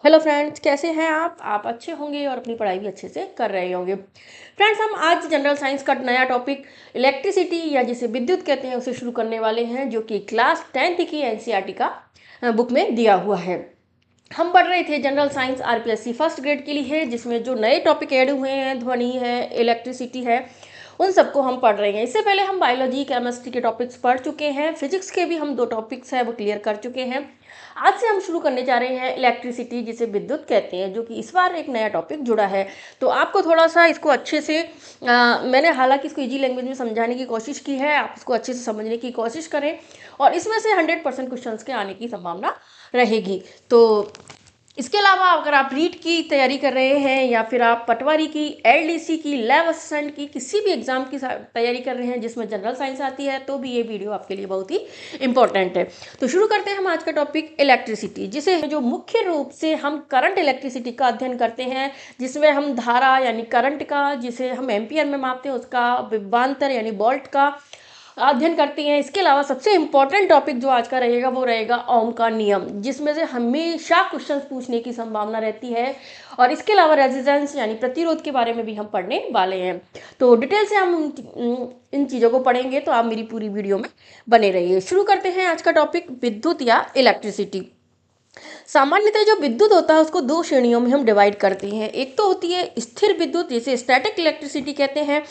Hello friends, कैसे हैं आप अच्छे होंगे और अपनी पढ़ाई भी अच्छे से कर रहे होंगे। फ्रेंड्स, हम आज जनरल साइंस का नया टॉपिक इलेक्ट्रिसिटी या जिसे विद्युत कहते हैं उसे शुरू करने वाले हैं, जो कि क्लास 10th की एनसीईआरटी का बुक में दिया हुआ है। हम पढ़ रहे थे general science RPSC first grade के लिए, जिसमें जो नए टॉपिक ऐड हुए हैं, ध्वनि है, इलेक्ट्रिसिटी है, उन सबको हम पढ़ रहे हैं। इससे पहले हम बायोलॉजी केमिस्ट्री के टॉपिक्स पढ़ चुके हैं, फिजिक्स के भी हम 2 टॉपिक्स हैं वो क्लियर कर चुके हैं। आज से हम शुरू करने जा रहे हैं इलेक्ट्रिसिटी, जिसे विद्युत कहते हैं, जो कि इस बार एक नया टॉपिक जुड़ा है। तो आपको थोड़ा सा इसको अच्छे से मैंने हालांकि इसको इजी लैंग्वेज में समझाने की कोशिश की है, आप इसको अच्छे से समझने की कोशिश करें और इसमें से 100% क्वेश्चंस के आने की संभावना रहेगी। तो इसके अलावा अगर आप रीट की तैयारी कर रहे हैं या फिर आप पटवारी की, एलडीसी की, लैब असिस्टेंट की, किसी भी एग्जाम की तैयारी कर रहे हैं जिसमें जनरल साइंस आती है, तो भी ये वीडियो आपके लिए बहुत ही इंपॉर्टेंट है। तो शुरू करते हैं हम आज का टॉपिक इलेक्ट्रिसिटी, जिसे जो मुख्य रूप से हम करंट इलेक्ट्रिसिटी का अध्ययन करते हैं, जिसमें हम धारा यानी करंट का, जिसे हम एम्पियर में मापते हैं, उसका विभवांतर यानी वोल्ट का अध्ययन करते हैं। इसके अलावा सबसे इंपॉर्टेंट टॉपिक जो आज का रहेगा वो रहेगा ओम का नियम, जिसमें से हमेशा क्वेश्चन पूछने की संभावना रहती है। और इसके अलावा रेजिस्टेंस यानी प्रतिरोध के बारे में भी हम पढ़ने वाले हैं। तो डिटेल से हम इन चीज़ों को पढ़ेंगे, तो आप मेरी पूरी वीडियो में बने रहिए। शुरू करते हैं आज का टॉपिक विद्युत या इलेक्ट्रिसिटी। सामान्यतः जो विद्युत होता है उसको 2 श्रेणियों में हम डिवाइड करते हैं। एक तो होती है स्थिर विद्युत, जिसे स्टैटिक इलेक्ट्रिसिटी कहते हैं।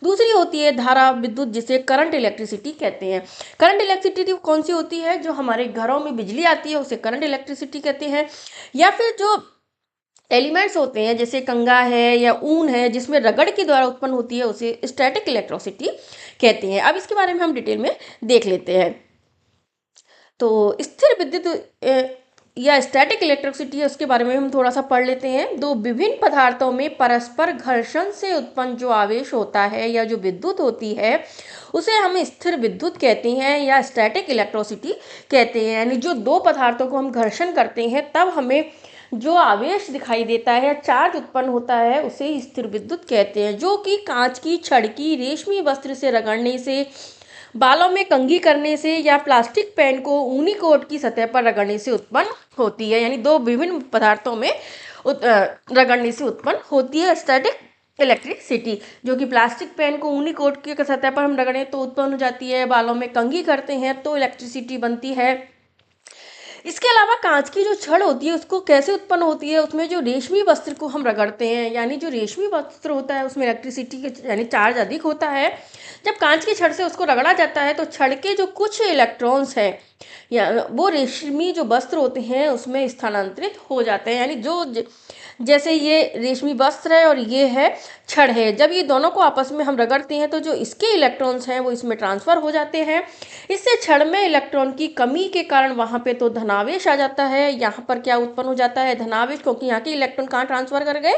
दूसरी होती है धारा विद्युत, जिसे करंट इलेक्ट्रिसिटी कहते हैं। करंट इलेक्ट्रिसिटी कौन सी होती है? जो हमारे घरों में बिजली आती है उसे करंट इलेक्ट्रिसिटी कहते हैं। या फिर जो एलिमेंट्स होते हैं जैसे कंगा है या ऊन है, जिसमें रगड़ के द्वारा उत्पन्न होती है, उसे स्टैटिक इलेक्ट्रिसिटी कहते हैं। अब इसके बारे में हम डिटेल में देख लेते हैं। तो स्थिर विद्युत या स्टैटिक इलेक्ट्रिसिटी है, उसके बारे में हम थोड़ा सा पढ़ लेते हैं। 2 विभिन्न पदार्थों में परस्पर घर्षण से उत्पन्न जो आवेश होता है या जो विद्युत होती है, उसे हम स्थिर विद्युत कहते हैं या स्टैटिक इलेक्ट्रिसिटी कहते हैं। यानी जो 2 पदार्थों को हम घर्षण करते हैं तब हमें जो आवेश दिखाई देता है, चार्ज उत्पन्न होता है, उसे स्थिर विद्युत कहते हैं। जो कि कांच की छड़ की रेशमी वस्त्र से रगड़ने से, बालों में कंघी करने से या प्लास्टिक पेन को ऊनी कोट की सतह पर रगड़ने से उत्पन्न होती है। यानी 2 विभिन्न पदार्थों में रगड़ने से उत्पन्न होती है स्टैटिक इलेक्ट्रिसिटी। जो कि प्लास्टिक पेन को ऊनी कोट की सतह पर हम रगड़ें तो उत्पन्न हो जाती है, बालों में कंघी करते हैं तो इलेक्ट्रिसिटी बनती है। इसके अलावा कांच की जो छड़ होती है उसको कैसे उत्पन्न होती है? उसमें जो रेशमी वस्त्र को हम रगड़ते हैं, यानी जो रेशमी वस्त्र होता है उसमें इलेक्ट्रिसिटी यानी चार्ज अधिक होता है। जब कांच की छड़ से उसको रगड़ा जाता है तो छड़ के जो कुछ इलेक्ट्रॉन्स हैं या वो रेशमी जो वस्त्र होते हैं उसमें स्थानांतरित हो जाते हैं। यानी जैसे ये रेशमी वस्त्र है और ये है छड़ है, जब ये दोनों को आपस में हम रगड़ते हैं तो जो इसके इलेक्ट्रॉन्स हैं वो इसमें ट्रांसफर हो जाते हैं। इससे छड़ में इलेक्ट्रॉन की कमी के कारण वहाँ पे तो धनावेश आ जाता है। यहाँ पर क्या उत्पन्न हो जाता है? धनावेश, क्योंकि यहाँ के इलेक्ट्रॉन कहाँ ट्रांसफर कर गए?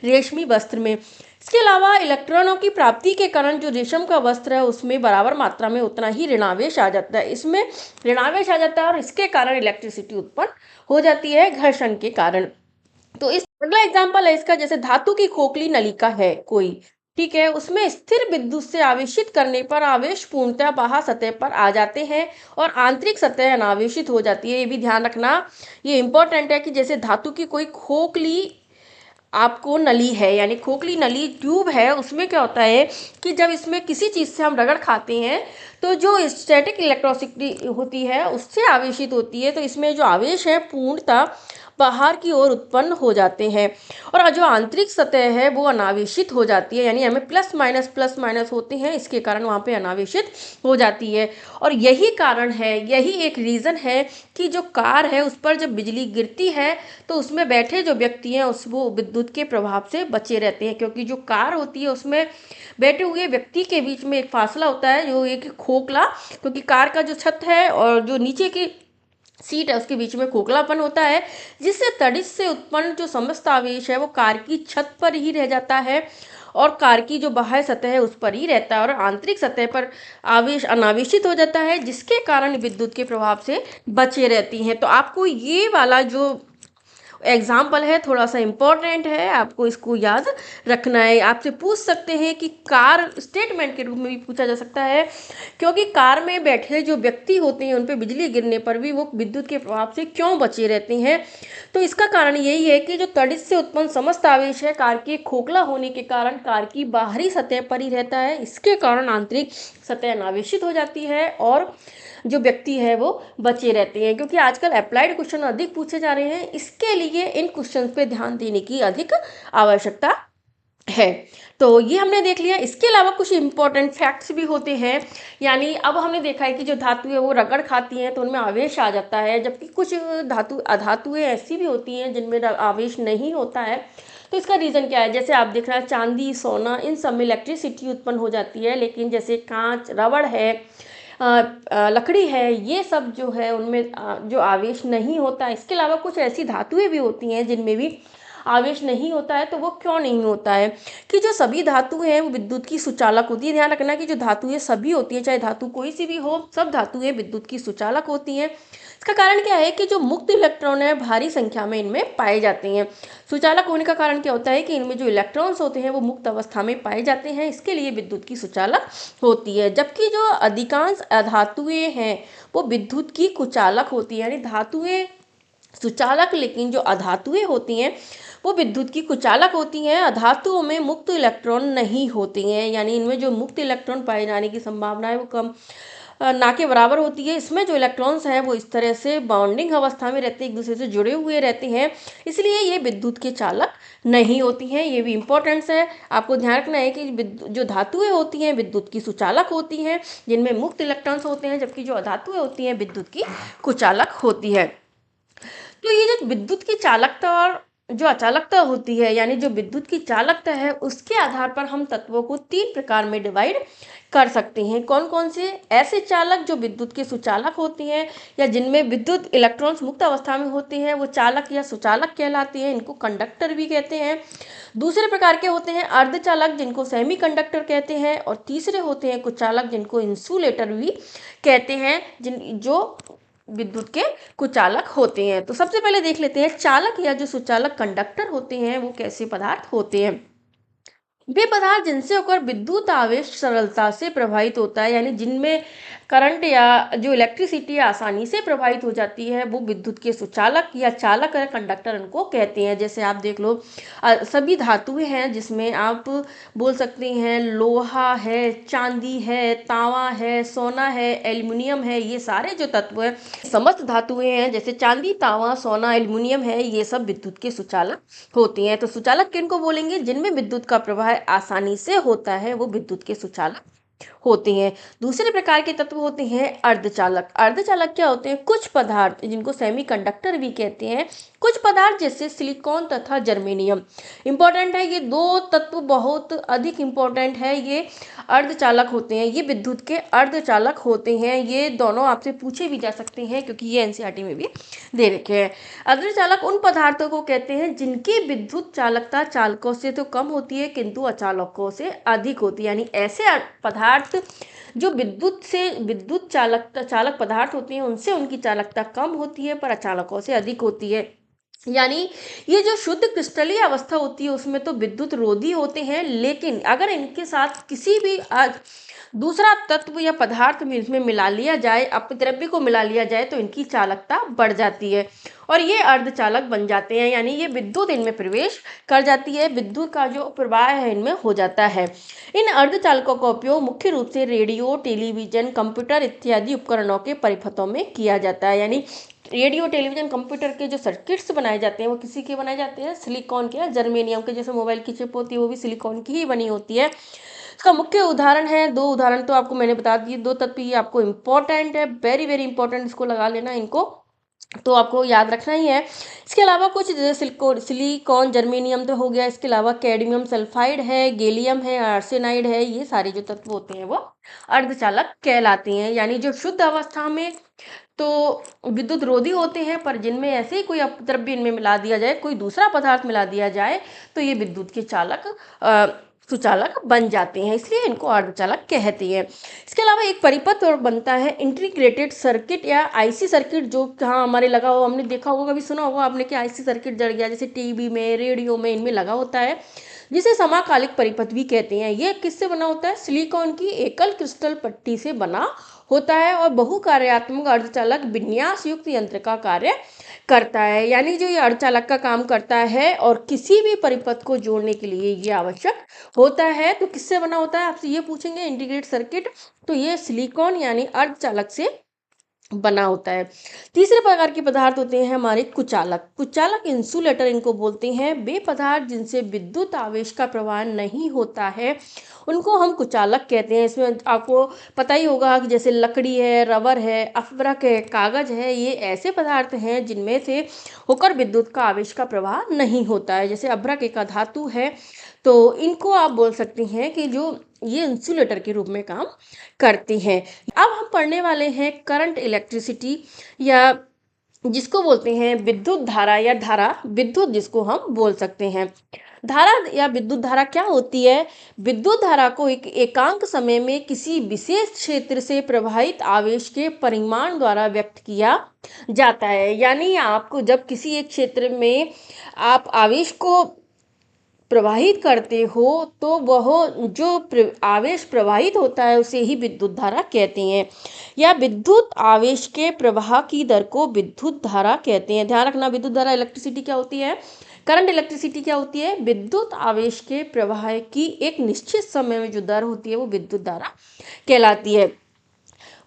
रेशमी वस्त्र में। इसके अलावा इलेक्ट्रॉनों की प्राप्ति के कारण जो रेशम का वस्त्र है उसमें बराबर मात्रा में उतना ही ऋणावेश आ जाता है, इसमें ऋणावेश आ जाता है और इसके कारण इलेक्ट्रिसिटी उत्पन्न हो जाती है घर्षण के कारण। तो इस अगला एग्जाम्पल है इसका, जैसे धातु की खोखली नलिका है कोई, ठीक है, उसमें स्थिर विद्युत से आवेशित करने पर आवेश पूर्णतः बाह्य सतह पर आ जाते हैं और आंतरिक सतह अनावेशित हो जाती है। ये भी ध्यान रखना, ये इंपॉर्टेंट है कि जैसे धातु की कोई खोखली आपको नली है, यानी खोखली नली ट्यूब है, उसमें क्या होता है कि जब इसमें किसी चीज़ से हम रगड़ खाते हैं तो जो स्टैटिक इलेक्ट्रिसिटी होती है उससे आवेशित होती है, तो इसमें जो आवेश है पूर्णतः बाहर की ओर उत्पन्न हो जाते हैं और जो आंतरिक सतह है वो अनावेशित हो जाती है। यानी हमें प्लस माइनस होते हैं, इसके कारण वहाँ पे अनावेशित हो जाती है। और यही कारण है, यही एक रीज़न है कि जो कार है उस पर जब बिजली गिरती है तो उसमें बैठे जो व्यक्ति हैं उस वो विद्युत के प्रभाव से बचे रहते हैं, क्योंकि जो कार होती है उसमें बैठे हुए व्यक्ति के बीच में एक फासला होता है, जो एक खोखला, क्योंकि कार का जो छत है और जो नीचे की सीट है उसके बीच में खोखलापन होता है, जिससे तड़ित से उत्पन्न जो समस्त आवेश है वो कार की छत पर ही रह जाता है और कार की जो बाह्य सतह है उस पर ही रहता है और आंतरिक सतह पर आवेश अनावेशित हो जाता है, जिसके कारण विद्युत के प्रभाव से बचे रहती हैं। तो आपको ये वाला जो एग्जाम्पल है, थोड़ा सा इम्पोर्टेंट है, आपको इसको याद रखना है। आपसे पूछ सकते हैं कि कार स्टेटमेंट के रूप में भी पूछा जा सकता है, क्योंकि कार में बैठे जो व्यक्ति होते हैं उन पर बिजली गिरने पर भी वो विद्युत के प्रभाव से क्यों बचे रहते हैं। तो इसका कारण यही है कि जो तड़ित से उत्पन्न समस्त आवेश है कार के खोखला होने के कारण कार की बाहरी सतह पर ही रहता है। इसके कारण आंतरिक सतह अनावेशित हो जाती है और जो व्यक्ति है वो बचे रहते हैं। क्योंकि आजकल अप्लाइड क्वेश्चन अधिक पूछे जा रहे हैं, इसके लिए इन क्वेश्चन पे ध्यान देने की अधिक आवश्यकता है। तो ये हमने देख लिया। इसके अलावा कुछ इंपॉर्टेंट फैक्ट्स भी होते हैं, यानी अब हमने देखा है कि जो धातु है वो रगड़ खाती हैं तो उनमें आवेश आ जाता है, जबकि कुछ अधातुएं ऐसी भी होती हैं जिनमें आवेश नहीं होता है। तो इसका रीज़न क्या है? जैसे आप देख रहे हैं चांदी, सोना, इन सब में इलेक्ट्रिसिटी उत्पन्न हो जाती है, लेकिन जैसे कांच, रबड़ है, लकड़ी है, ये सब जो है उनमें जो आवेश नहीं होता। इसके अलावा कुछ ऐसी धातुएं भी होती हैं जिनमें भी आवेश नहीं होता है। तो वो क्यों नहीं होता है? कि जो सभी धातुएं हैं वो विद्युत की सुचालक होती है। ध्यान रखना कि जो धातुएं सभी होती हैं, चाहे धातु कोई सी भी हो, सब धातुएं विद्युत की सुचालक होती हैं। इसका कारण क्या है? कि जो मुक्त इलेक्ट्रॉन है भारी संख्या में इनमें पाए जाते हैं। सुचालक होने का कारण क्या होता है? कि इनमें जो इलेक्ट्रॉन्स होते हैं वो मुक्त अवस्था में पाए जाते हैं, इसके लिए विद्युत की सुचालक होती है। जबकि जो अधिकांश अधातुएं हैं वो विद्युत की कुचालक होती है, यानी धातुएं सुचालक, लेकिन जो अधातुएं होती हैं वो विद्युत की कुचालक होती हैं। अधातुओं में मुक्त इलेक्ट्रॉन नहीं होती हैं, यानी इनमें जो मुक्त इलेक्ट्रॉन पाए जाने की संभावना है वो कम ना के बराबर होती है। इसमें जो इलेक्ट्रॉन्स हैं वो इस तरह से बाउंडिंग अवस्था में रहते हैं, एक दूसरे से जुड़े हुए रहते हैं, इसलिए ये विद्युत के चालक नहीं होती हैं। ये भी इंपॉर्टेंस है, आपको ध्यान रखना है कि जो धातुएं होती हैं विद्युत की सुचालक होती हैं, जिनमें मुक्त इलेक्ट्रॉन्स होते हैं, जबकि जो अधातुएं होती हैं विद्युत की कुचालक होती है। तो ये जो विद्युत की चालकता और जो अचालकता होती है, यानी जो विद्युत की चालकता है, उसके आधार पर हम तत्वों को 3 प्रकार में डिवाइड कर सकते हैं। कौन कौन से? ऐसे चालक जो विद्युत के सुचालक होते हैं या जिनमें विद्युत इलेक्ट्रॉन्स मुक्त अवस्था में होते हैं, वो चालक या सुचालक कहलाते हैं, इनको कंडक्टर भी कहते हैं। दूसरे प्रकार के होते हैं अर्धचालक, जिनको सेमी कंडक्टर कहते हैं। और तीसरे होते हैं कुचालक, जिनको इंसुलेटर भी कहते हैं, जो विद्युत के कुचालक होते हैं। तो सबसे पहले देख लेते हैं चालक या जो सुचालक कंडक्टर होते हैं वो कैसे पदार्थ होते हैं। वे पदार्थ जिनसे होकर विद्युत आवेश सरलता से प्रवाहित होता है, यानी जिनमें करंट या जो इलेक्ट्रिसिटी आसानी से प्रवाहित हो जाती है, वो विद्युत के सुचालक या चालक या कंडक्टर उनको कहते हैं। जैसे आप देख लो सभी धातुएं हैं, जिसमें आप बोल सकते हैं लोहा है, चांदी है, तांबा है, सोना है, एल्युमिनियम है, ये सारे जो तत्व हैं, समस्त धातुएं हैं, जैसे चांदी, तांबा, सोना, एल्युमिनियम है, ये सब विद्युत के सुचालक होती हैं। तो सुचालक किनको बोलेंगे? जिनमें विद्युत का प्रवाह आसानी से होता है, वो विद्युत के सुचालक होते हैं। दूसरे प्रकार के तत्व होते हैं अर्धचालक। अर्धचालक क्या होते हैं? कुछ पदार्थ जिनको सेमीकंडक्टर भी कहते हैं, कुछ पदार्थ जैसे सिलिकॉन तथा जर्मेनियम। इंपॉर्टेंट है, ये दो तत्व बहुत अधिक इंपॉर्टेंट है, ये अर्धचालक होते हैं, ये विद्युत के अर्धचालक होते हैं। ये दोनों आपसे पूछे भी जा सकते हैं, क्योंकि ये एनसीईआरटी में भी दे रखे हैं। अर्धचालक उन पदार्थों को कहते हैं जिनकी विद्युत चालकता चालकों से तो कम होती है, किंतु अचालकों से अधिक होती है। यानी ऐसे पदार्थ जो विद्युत चालक पदार्थ होते हैं, उनसे उनकी चालकता कम होती है पर अचालकों से अधिक होती है। यानी ये जो शुद्ध क्रिस्टलीय अवस्था होती है उसमें तो विद्युत रोधी होते हैं, लेकिन अगर इनके साथ किसी भी दूसरा तत्व या पदार्थ में इसमें मिला लिया जाए, अपद्रव्य को मिला लिया जाए, तो इनकी चालकता बढ़ जाती है और ये अर्धचालक बन जाते हैं। यानी ये विद्युत इनमें प्रवेश कर जाती है, विद्युत का जो प्रवाह है इनमें हो जाता है। इन अर्धचालकों का उपयोग मुख्य रूप से रेडियो, टेलीविजन, कंप्यूटर इत्यादि उपकरणों के परिपथों में किया जाता है। यानी रेडियो, टेलीविजन, कंप्यूटर के जो सर्किट्स बनाए जाते हैं वो किसी के बनाए जाते हैं? सिलिकॉन के, जर्मेनियम के। जैसे मोबाइल की चिप होती है वो भी सिलिकॉन की ही बनी होती है। इसका मुख्य उदाहरण है, दो उदाहरण तो आपको मैंने बता दिए, दो तत्व ये आपको इंपॉर्टेंट है, वेरी वेरी इंपॉर्टेंट, इसको लगा लेना, इनको तो आपको याद रखना ही है। इसके अलावा कुछ जैसे सिलिकॉन, जर्मेनियम तो हो गया, इसके अलावा कैडमियम सल्फाइड है, गैलियम है, आर्सेनाइड है, ये सारे जो तत्व होते हैं वो अर्धचालक कहलाते हैं। यानी जो शुद्ध अवस्था में तो विद्युत रोधी होते हैं, पर जिनमें ऐसे ही कोई अपद्रव्य इनमें मिला दिया जाए, कोई दूसरा पदार्थ मिला दिया जाए, तो ये विद्युत के चालक सुचालक बन जाते हैं, इसलिए इनको अर्धचालक कहते हैं। इसके अलावा एक परिपथ और बनता है इंटीग्रेटेड सर्किट या आईसी सर्किट, जो कहाँ हमारे लगा हो, हमने देखा होगा, कभी सुना होगा आपने कि आईसी सर्किट जड़ गया, जैसे टीवी में, रेडियो में, इनमें लगा होता है, जिसे समाकालिक परिपथ भी कहते हैं। ये किससे बना होता है? सिलिकॉन की एकल क्रिस्टल पट्टी से बना होता है और बहुकार्यात्मक अर्धचालक विन्यास युक्त यंत्र का कार्य करता है। यानी जो ये अर्धचालक का काम करता है और किसी भी परिपथ को जोड़ने के लिए ये आवश्यक होता है। तो किससे बना होता है, आपसे ये पूछेंगे, इंटीग्रेटेड सर्किट, तो ये सिलिकॉन यानी अर्धचालक से बना होता है। तीसरे प्रकार के पदार्थ होते हैं हमारे कुचालक। कुचालक इंसुलेटर इनको बोलते हैं। वे पदार्थ जिनसे विद्युत आवेश का प्रवाह नहीं होता है उनको हम कुचालक कहते हैं। इसमें आपको पता ही होगा कि जैसे लकड़ी है, रबर है, अफब्रक है, कागज है, ये ऐसे पदार्थ हैं जिनमें से होकर विद्युत का आवेश का प्रवाह नहीं होता है। जैसे अभ्रक एक धातु है, तो इनको आप बोल सकते हैं कि जो ये इंसुलेटर के रूप में काम करती हैं। अब हम पढ़ने वाले हैं करंट इलेक्ट्रिसिटी, या जिसको बोलते हैं विद्युत धारा या धारा विद्युत, जिसको हम बोल सकते हैं। धारा या विद्युत धारा क्या होती है? विद्युत धारा को एक एकांक समय में किसी विशेष क्षेत्र से प्रवाहित आवेश के परिमाण द्वारा व्यक्त किया जाता है। यानी आपको जब किसी एक क्षेत्र में आप आवेश को प्रवाहित करते हो तो वह जो आवेश प्रवाहित होता है उसे ही विद्युत धारा कहते हैं, या विद्युत आवेश के प्रवाह की दर को विद्युत धारा कहते हैं। ध्यान रखना, विद्युत धारा इलेक्ट्रिसिटी क्या होती है, करंट इलेक्ट्रिसिटी क्या होती है? विद्युत आवेश के प्रवाह की एक निश्चित समय में जो दर होती है वो विद्युत धारा कहलाती है।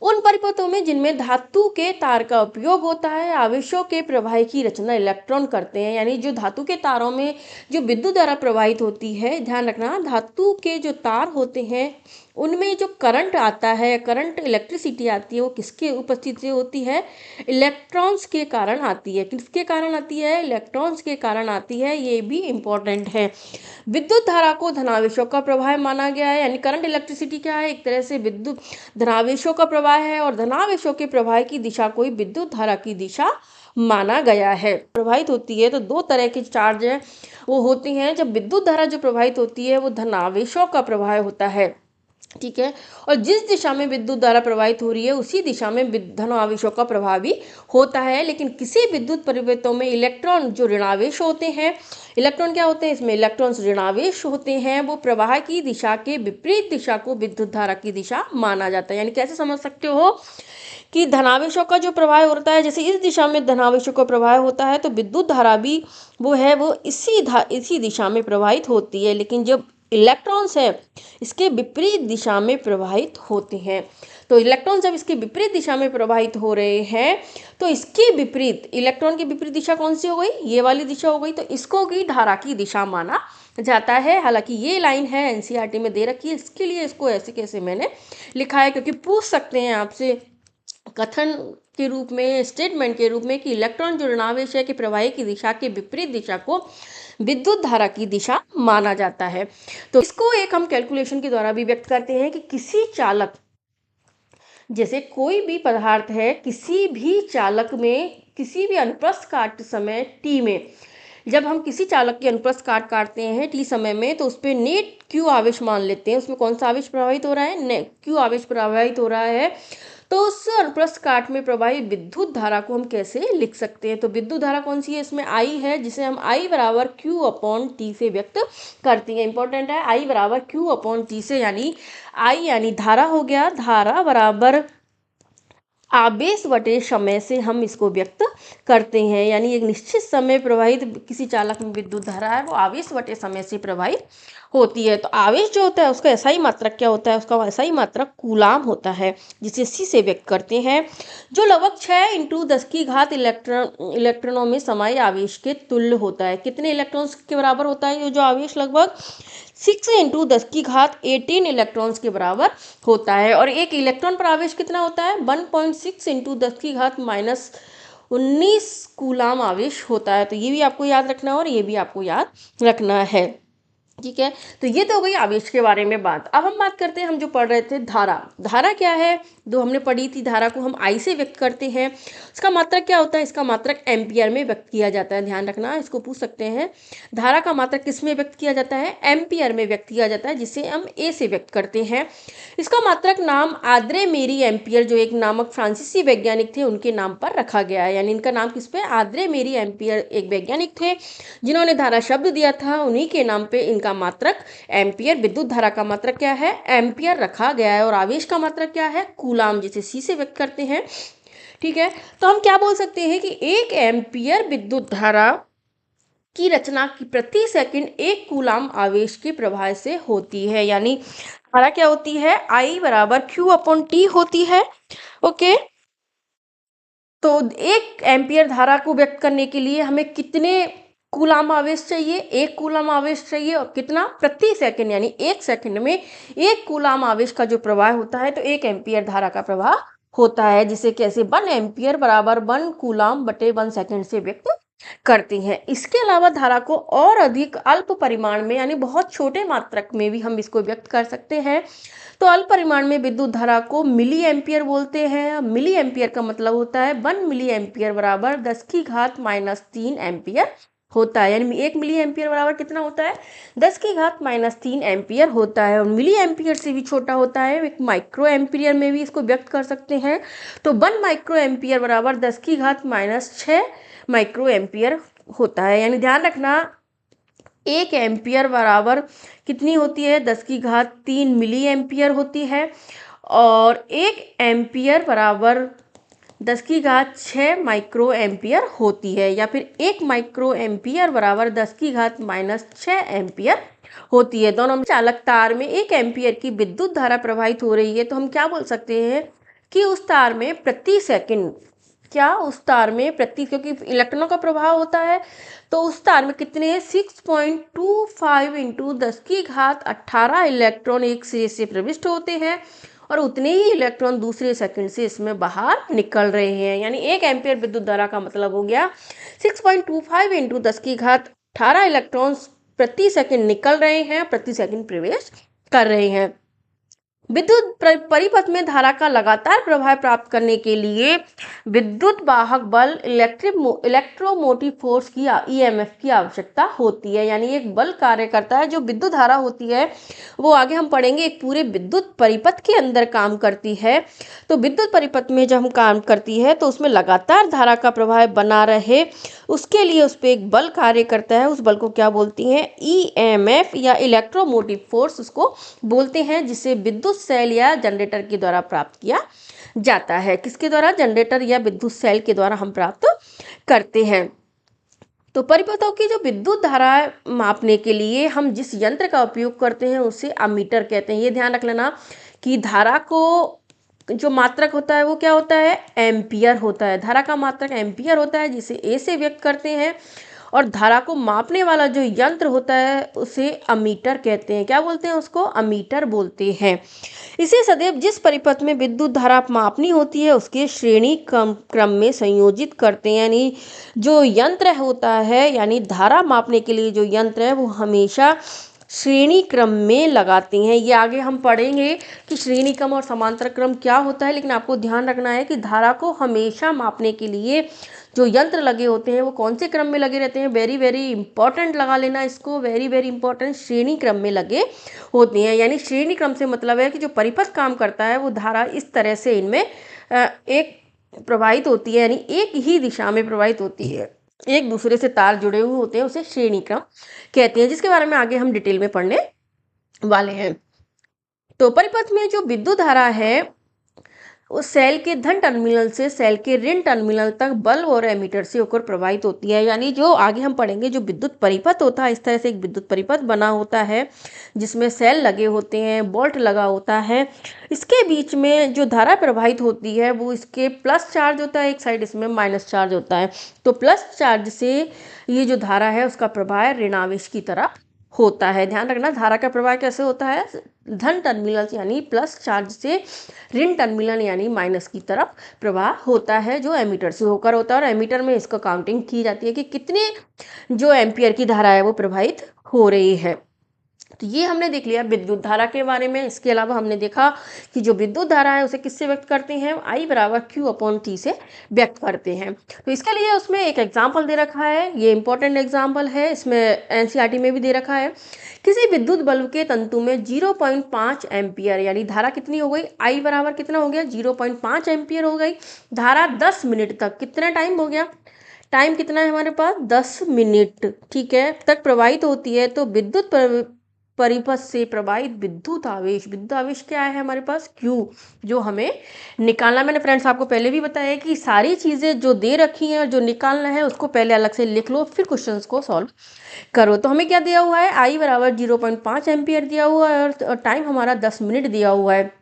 उन परिपथों में जिनमें धातु के तार का उपयोग होता है आवेशों के प्रवाह की रचना इलेक्ट्रॉन करते हैं। यानी जो धातु के तारों में जो विद्युत धारा प्रवाहित होती है, ध्यान रखना, धातु के जो तार होते हैं उनमें जो करंट आता है, करंट इलेक्ट्रिसिटी आती है, वो किसके उपस्थिति से होती है? इलेक्ट्रॉन्स के कारण आती है। किसके कारण आती है? इलेक्ट्रॉन्स के कारण आती है। ये भी इम्पोर्टेंट है। विद्युत धारा को धनावेशों का प्रवाह माना गया है। यानी करंट इलेक्ट्रिसिटी क्या है? एक तरह से विद्युत धनावेशों का प्रवाह है, और धनावेशों के प्रवाह की दिशा को ही विद्युत धारा की दिशा माना गया है। प्रवाहित होती है तो दो तरह के चार्ज है वो होती हैं। जब विद्युत धारा जो प्रवाहित होती है वो धनावेशों का प्रवाह होता है, ठीक है, और जिस दिशा में विद्युत धारा प्रवाहित हो रही है उसी दिशा में धनावेशों का प्रवाह भी होता है। लेकिन किसी विद्युत परिपथों में इलेक्ट्रॉन जो ऋणावेश होते हैं, इलेक्ट्रॉन क्या होते हैं? इसमें इलेक्ट्रॉन्स ऋणावेश होते हैं, वो प्रवाह की दिशा के विपरीत दिशा को विद्युत धारा की दिशा माना जाता है। यानी कैसे समझ सकते हो कि धनावेशों का जो प्रवाह होता है, जैसे इस दिशा में धनावेशों का प्रवाह होता है तो विद्युत धारा भी वो है वो इसी दिशा में प्रवाहित होती है। लेकिन जब इलेक्ट्रॉन्स है इसके विपरीत दिशा में प्रवाहित होते हैं। तो इलेक्ट्रॉन जब इसके विपरीत दिशा में प्रवाहित हो रहे हैं तो इसके विपरीत, इलेक्ट्रॉन की विपरीत दिशा कौन सी हो गई? ये वाली दिशा हो गई। तो इसको की धारा की दिशा माना जाता है। हालांकि ये लाइन है एनसीईआरटी में दे रखी है, इसके लिए इसको ऐसे कैसे मैंने लिखा है, क्योंकि पूछ सकते हैं आपसे कथन के रूप में, स्टेटमेंट के रूप में, कि इलेक्ट्रॉन जो ऋणावेश है कि प्रवाह की दिशा के विपरीत दिशा को विद्युत धारा की दिशा माना जाता है। तो इसको एक हम कैलकुलेशन के द्वारा भी व्यक्त करते हैं कि किसी चालक, जैसे कोई भी पदार्थ है, किसी भी चालक में किसी भी अनुप्रस्थ काट समय t में, जब हम किसी चालक की अनुप्रस्थ काटते हैं t समय में, तो उस पर नेट q आवेश मान लेते हैं। उसमें कौन सा आवेश प्रवाहित हो रहा है? q आवेश प्रवाहित हो रहा है। तो उस अनुप्रस्थ काट में प्रवाहित विद्युत धारा को हम कैसे लिख सकते हैं? तो विद्युत धारा कौन सी है? इसमें I है, जिसे हम I बराबर Q अपॉन T से व्यक्त करते हैं। इंपॉर्टेंट है, I बराबर Q अपॉन T से, यानी I यानी धारा हो गया, धारा बराबर आवेश बटे समय से हम इसको व्यक्त करते हैं। यानी एक निश्चित समय प्रवाहित किसी चालक में विद्युत धारा है वो आवेश बटे समय से प्रवाहित होती है। तो आवेश जो होता है उसका SI मात्रक क्या होता है? उसका SI मात्रक कूलाम होता है, जिसे C से व्यक्त करते हैं, जो लगभग 6 × 10 इलेक्ट्रॉनों में समाये आवेश के तुल्य होता है। कितने इलेक्ट्रॉन्स के बराबर होता है ये जो आवेश? लगभग 6 × 10⁸ इलेक्ट्रॉन्स के बराबर होता है। और एक इलेक्ट्रॉन पर आवेश कितना होता है? 1.6 × 10⁻⁹ कूलाम आवेश होता है। तो ये भी आपको याद रखना है और ये भी आपको याद रखना है। ठीक है। तो ये तो हो गई आवेश के बारे में बात। अब हम बात करते हैं, हम जो पढ़ रहे थे धारा। धारा क्या है, जो हमने पढ़ी थी, धारा को हम आई से व्यक्त करते हैं। इसका मात्रक क्या होता है, इसका मात्रक एम्पियर में व्यक्त किया जाता है। ध्यान रखना, इसको पूछ सकते हैं। धारा का मात्रक किस में व्यक्त किया जाता है, एम्पियर में व्यक्त किया जाता है, जिसे हम ए से व्यक्त करते हैं। इसका मात्रक नाम आद्रे मेरी एम्पियर, जो एक नामक फ्रांसीसी वैज्ञानिक थे, उनके नाम पर रखा गया है। यानी इनका नाम किस पे, आद्रे मेरी एम्पियर एक वैज्ञानिक थे जिन्होंने धारा शब्द दिया था, उन्हीं के नाम पे इनका मात्रक एम्पियर, विद्युत धारा का मात्रक क्या है, एम्पियर रखा गया है। और आवेश का मात्रक क्या है, कूलाम, जिसे सी से व्यक्त करते हैं। ठीक है। तो हम क्या बोल सकते हैं कि एक एम्पियर विद्युत धारा की रचना की प्रति सेकंड एक कूलाम आवेश के प्रवाह से होती है। यानी धारा क्या होती है, I बराबर Q/T होती है। ओके। तो एक एम्पियर धारा को व्यक्त करने के लिए हमें कितने कूलाम आवेश चाहिए, एक कूलाम आवेश चाहिए। और कितना, प्रति सेकंड, यानी एक सेकंड में एक कूलाम आवेश का जो प्रवाह होता है, तो एक एम्पियर धारा का प्रवाह होता है, जिसे कैसे 1 एम्पियर बराबर 1 कूलाम बटे 1 सेकंड से व्यक्त करते हैं। इसके अलावा धारा को और अधिक अल्प परिमाण में, यानी बहुत छोटे मात्रक में भी हम इसको व्यक्त कर सकते हैं। तो अल्प परिमाण में विद्युत धारा को मिली एम्पियर बोलते हैं। मिली एम्पियर का मतलब होता है 1 मिली एम्पियर बराबर 10⁻³ एम्पियर होता है। यानी 1 मिली एम्पियर बराबर कितना होता है, 10⁻³ एम्पियर होता है। और मिली एम्पियर से भी छोटा होता है, एक माइक्रो एम्पियर में भी इसको व्यक्त कर सकते हैं। तो 1 माइक्रो एम्पियर बराबर 10⁻⁶ माइक्रो एम्पियर होता है। यानी ध्यान रखना, एक एम्पियर बराबर कितनी होती है, 10⁻³ मिली एम्पियर होती है। और एक एम्पियर बराबर 10⁻⁶ माइक्रो एम्पियर होती है। या फिर एक माइक्रो एम्पियर बराबर 10⁻⁻⁶ एम्पियर होती है। दोनों चालक तार में एक एम्पियर की विद्युत धारा प्रवाहित हो रही है, तो हम क्या बोल सकते हैं कि उस तार में प्रति सेकंड, क्या उस तार में प्रति, क्योंकि इलेक्ट्रॉनों का प्रवाह होता है, तो उस तार में कितने 6.25 इंटू 10⁻18 इलेक्ट्रॉन एक सिरे से प्रविष्ट होते हैं और उतने ही इलेक्ट्रॉन दूसरे सेकंड से इसमें बाहर निकल रहे हैं। यानी एक एम्पियर विद्युत धारा का मतलब हो गया 6.25 इंटू 10⁻18 इलेक्ट्रॉन प्रति सेकंड निकल रहे हैं, प्रति सेकंड प्रवेश कर रहे हैं। विद्युत परिपथ में धारा का लगातार प्रवाह प्राप्त करने के लिए विद्युत वाहक बल इलेक्ट्रोमोटिव फोर्स की ईएमएफ की आवश्यकता होती है। यानी एक बल कार्य करता है, जो विद्युत धारा होती है वो आगे हम पढ़ेंगे एक पूरे विद्युत परिपथ के अंदर काम करती है। तो विद्युत परिपथ में जब हम काम करती है तो उसमें लगातार धारा का प्रवाह बना रहे, उसके लिए उस पर एक बल कार्य करता है। उस बल को क्या बोलती हैं, ईएमएफ या इलेक्ट्रोमोटिव फोर्स उसको बोलते हैं, जिसे विद्युत सेल या जनरेटर के द्वारा प्राप्त किया जाता है। किसके द्वारा, जनरेटर या विद्युत सेल के द्वारा हम प्राप्त करते हैं। तो परिपथों की जो विद्युत धारा मापने के लिए हम जिस यंत्र का उपयोग करते हैं उसे अमीटर कहते हैं। ये ध्यान रख लेना कि धारा को जो मात्रक होता है वो क्या होता है, एम्पियर होता है। धारा का मात्रक एम्पियर होता है, जिसे ए से व्यक्त करते हैं। और धारा को मापने वाला जो यंत्र होता है उसे अमीटर कहते हैं। क्या बोलते हैं उसको, अमीटर बोलते हैं। इसे सदैव जिस परिपथ में विद्युत धारा मापनी होती है उसके श्रेणी क्रम में संयोजित करते हैं। यानी जो यंत्र होता है, यानी धारा मापने के लिए जो यंत्र है वो हमेशा श्रेणी क्रम में लगाते हैं। ये आगे हम पढ़ेंगे कि श्रेणी क्रम और समांतर क्रम क्या होता है, लेकिन आपको ध्यान रखना है कि धारा को हमेशा मापने के लिए जो यंत्र लगे होते हैं वो कौन से क्रम में लगे रहते हैं। वेरी वेरी इंपॉर्टेंट लगा लेना इसको, वेरी वेरी इंपॉर्टेंट, श्रेणी क्रम में लगे होते हैं। यानी श्रेणी क्रम से मतलब है कि जो परिपथ काम करता है वो धारा इस तरह से इनमें एक प्रवाहित होती है, यानी एक ही दिशा में प्रवाहित होती है, एक दूसरे से तार जुड़े हुए होते हैं, उसे श्रेणी क्रम कहते हैं, जिसके बारे में आगे हम डिटेल में पढ़ने वाले हैं। तो परिपथ में जो विद्युत धारा है उस सेल के धन टर्मिनल से सेल के ऋण टर्मिनल तक बल्ब और एमीटर से होकर प्रवाहित होती है। यानी जो आगे हम पढ़ेंगे जो विद्युत परिपथ होता है, इस तरह से एक विद्युत परिपथ बना होता है जिसमें सेल लगे होते हैं, बोल्ट लगा होता है। इसके बीच में जो धारा प्रवाहित होती है वो इसके प्लस चार्ज होता है, एक साइड इसमें माइनस चार्ज होता है। तो प्लस चार्ज से ये जो धारा है उसका प्रवाह ऋणावेश की तरह होता है। ध्यान रखना, धारा का प्रवाह कैसे होता है, धन टर्मिनल यानी प्लस चार्ज से ऋण टर्मिनल यानी माइनस की तरफ प्रवाह होता है, जो एमीटर से होकर होता है। और एमीटर में इसको काउंटिंग की जाती है कि कितने जो एम्पियर की धारा है वो प्रवाहित हो रही है। तो ये हमने देख लिया विद्युत धारा के बारे में। इसके अलावा हमने देखा कि जो विद्युत धारा है उसे किससे व्यक्त करते हैं, I बराबर Q/T से व्यक्त करते हैं। तो इसके लिए उसमें एक एग्जाम्पल दे रखा है, ये इंपॉर्टेंट एग्जाम्पल है, इसमें NCERT में भी दे रखा है। किसी विद्युत बल्ब के तंतु में 0.5 एम्पियर यानी धारा कितनी हो गई, I बराबर कितना हो गया, 0.5 एम्पियर हो गई। धारा 10 मिनट तक, कितना टाइम हो गया, टाइम कितना है हमारे पास, 10 मिनट, ठीक है, तक प्रवाहित होती है। तो विद्युत परिपथ से प्रवाहित विद्युत आवेश क्या है हमारे पास, Q, जो हमें निकालना। मैंने फ्रेंड्स आपको पहले भी बताया कि सारी चीज़ें जो दे रखी हैं और जो निकालना है उसको पहले अलग से लिख लो, फिर क्वेश्चंस को सॉल्व करो। तो हमें क्या दिया हुआ है, I बराबर 0.5 एम्पियर दिया हुआ है और टाइम हमारा 10 मिनट दिया हुआ है।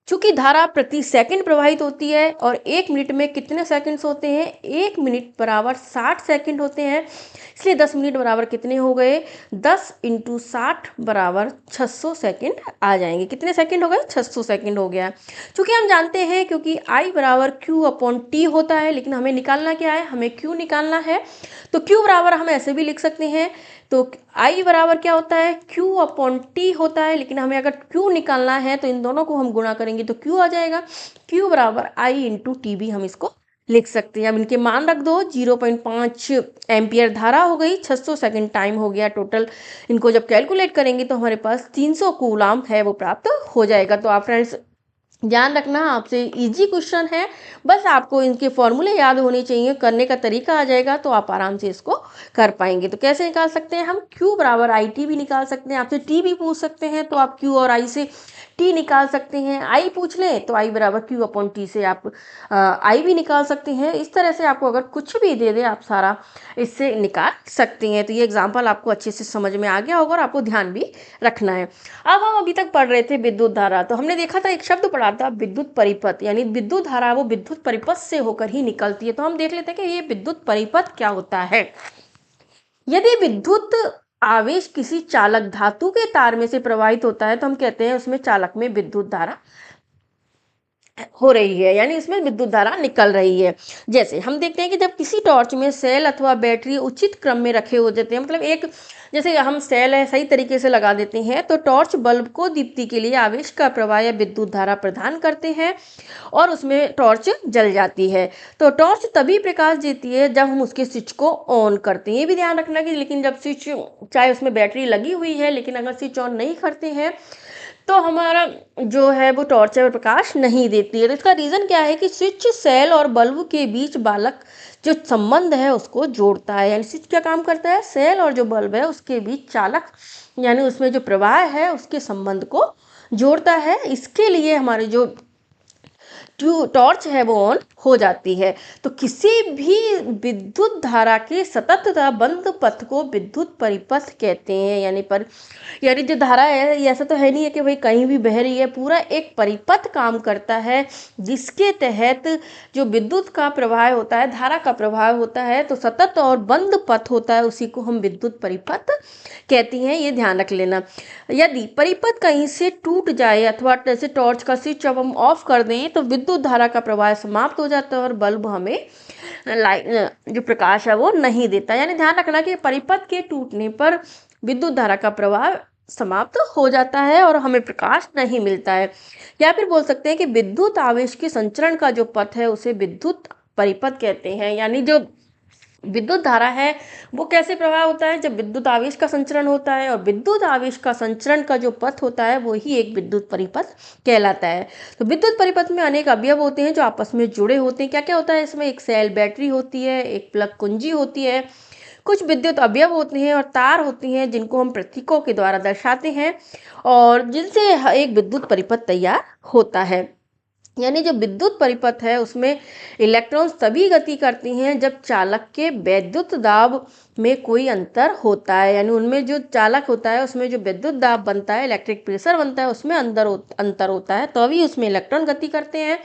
चूंकि धारा प्रति सेकंड प्रवाहित होती है और 1 मिनट में कितने सेकंड्स होते हैं, 1 मिनट बराबर 60 सेकंड होते हैं, इसलिए 10 मिनट बराबर कितने हो गए, 10 × 60 बराबर 600 सेकंड आ जाएंगे। कितने सेकंड हो गए, 600 सेकंड हो गया। चूंकि हम जानते हैं क्योंकि I बराबर Q/T होता है, लेकिन हमें निकालना क्या है, हमें Q निकालना है। तो Q बराबर हम ऐसे भी लिख सकते हैं, तो I बराबर क्या होता है, Q/T होता है, लेकिन हमें अगर Q निकालना है तो इन दोनों को हम गुणा करेंगे तो Q आ जाएगा। Q बराबर I × T भी हम इसको लिख सकते हैं। अब इनके मान रख दो, 0.5 एम्पियर धारा हो गई, 600 सेकंड टाइम हो गया टोटल। इनको जब कैलकुलेट करेंगे तो हमारे पास 300 कूलाम है वो प्राप्त हो जाएगा। तो आप फ्रेंड्स ध्यान रखना, आपसे इजी क्वेश्चन है, बस आपको इनके फॉर्मूले याद होने चाहिए, करने का तरीका आ जाएगा तो आप आराम से इसको कर पाएंगे। तो कैसे निकाल सकते हैं हम, Q बराबर IT भी निकाल सकते हैं, आपसे T भी पूछ सकते हैं तो आप Q और I से T निकाल सकते हैं। I पूछ लें तो I बराबर Q/T से आप I भी निकाल सकते हैं। इस तरह से आपको अगर कुछ भी दे दे आप सारा इससे निकाल सकते हैं। तो ये एग्जाम्पल आपको अच्छे से समझ में आ गया होगा और आपको ध्यान भी रखना है। अब हम अभी तक पढ़ रहे थे विद्युत धारा, तो हमने देखा था एक शब्द पढ़ा था विद्युत परिपथ, यानी विद्युत धारा वो विद्युत परिपथ से होकर ही निकलती है। तो हम देख लेते हैं कि ये विद्युत परिपथ क्या होता है। यदि विद्युत आवेश किसी चालक धातु के तार में से प्रवाहित होता है तो हम कहते हैं उसमें चालक में विद्युत धारा हो रही है, यानी इसमें विद्युत धारा निकल रही है। जैसे हम देखते हैं कि जब किसी टॉर्च में सेल अथवा बैटरी उचित क्रम में रखे हो जाते हैं, मतलब एक जैसे हम सेल है सही तरीके से लगा देते हैं तो टॉर्च बल्ब को दीप्ति के लिए आवेश का प्रवाह या विद्युत धारा प्रदान करते हैं और उसमें टॉर्च जल जाती है। तो टॉर्च तभी प्रकाश देती है जब हम उसके स्विच को ऑन करते हैं। ये भी ध्यान रखना कि लेकिन जब स्विच, चाहे उसमें बैटरी लगी हुई है, लेकिन अगर स्विच ऑन नहीं करते हैं तो हमारा जो है वो टॉर्च है प्रकाश नहीं देती है। तो इसका रीज़न क्या है कि स्विच सेल और बल्ब के बीच बालक जो संबंध है उसको जोड़ता है। यानी स्विच क्या काम करता है, सेल और जो बल्ब है उसके बीच चालक यानी उसमें जो प्रवाह है उसके संबंध को जोड़ता है। इसके लिए हमारे जो टॉर्च है वो ऑन हो जाती है। तो किसी भी विद्युत धारा के सतत तथा बंद पथ को विद्युत परिपथ कहते हैं। यानी जो धारा है ऐसा तो है नहीं है कि भाई कहीं भी बह रही है, पूरा एक परिपथ काम करता है जिसके तहत जो विद्युत का प्रवाह होता है, धारा का प्रवाह होता है, तो सतत और बंद पथ होता है, उसी को हम विद्युत परिपथ कहती हैं। ये ध्यान रख लेना। यदि परिपथ कहीं से टूट जाए अथवा जैसे टॉर्च का स्विच जब हम ऑफ कर दें तो विद्युत धारा का प्रवाह समाप्त हो जाता है और बल्ब हमें जो प्रकाश है वो नहीं देता। यानी ध्यान रखना कि परिपथ के टूटने पर विद्युत धारा का प्रवाह समाप्त हो जाता है और हमें प्रकाश नहीं मिलता है। या फिर बोल सकते हैं कि विद्युत आवेश के संचरण का जो पथ है उसे विद्युत परिपथ कहते हैं। यानी जो विद्युत धारा है वो कैसे प्रवाह होता है, जब विद्युत आवेश का संचरण होता है, और विद्युत आवेश का संचरण का जो पथ होता है वो ही एक विद्युत परिपथ कहलाता है। तो विद्युत परिपथ में अनेक अवयव होते हैं जो आपस में जुड़े होते हैं। क्या क्या होता है इसमें, एक सेल बैटरी होती है, एक प्लग कुंजी होती है, कुछ विद्युत अवयव होते हैं और तार होती हैं जिनको हम प्रतीकों के द्वारा दर्शाते हैं और जिनसे एक विद्युत परिपथ तैयार होता है। यानी जो विद्युत परिपथ है उसमें इलेक्ट्रॉन्स तभी गति करती हैं जब चालक के वैद्युत दाब में कोई अंतर होता है। यानी उनमें जो चालक होता है उसमें जो विद्युत दाब बनता है, इलेक्ट्रिक प्रेशर बनता है, उसमें अंतर होता है, तभी उसमें इलेक्ट्रॉन गति करते हैं।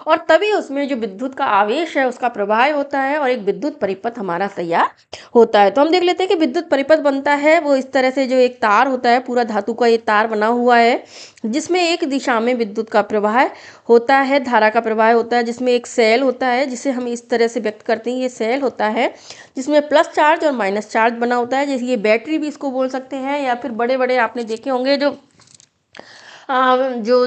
और तभी उसमें जो विद्युत का आवेश है उसका प्रवाह होता है और एक विद्युत परिपथ हमारा तैयार होता है। तो हम देख लेते हैं कि विद्युत परिपथ बनता है वो इस तरह से, जो एक तार होता है, पूरा धातु का ये तार बना हुआ है जिसमें एक दिशा में विद्युत का प्रवाह होता है, धारा का प्रवाह होता है, जिसमें एक सेल होता है जिसे हम इस तरह से व्यक्त करते हैं। ये सेल होता है जिसमें प्लस चार्ज और माइनस चार्ज बना होता है, जैसे ये बैटरी भी इसको बोल सकते हैं, या फिर बड़े बड़े आपने देखे होंगे जो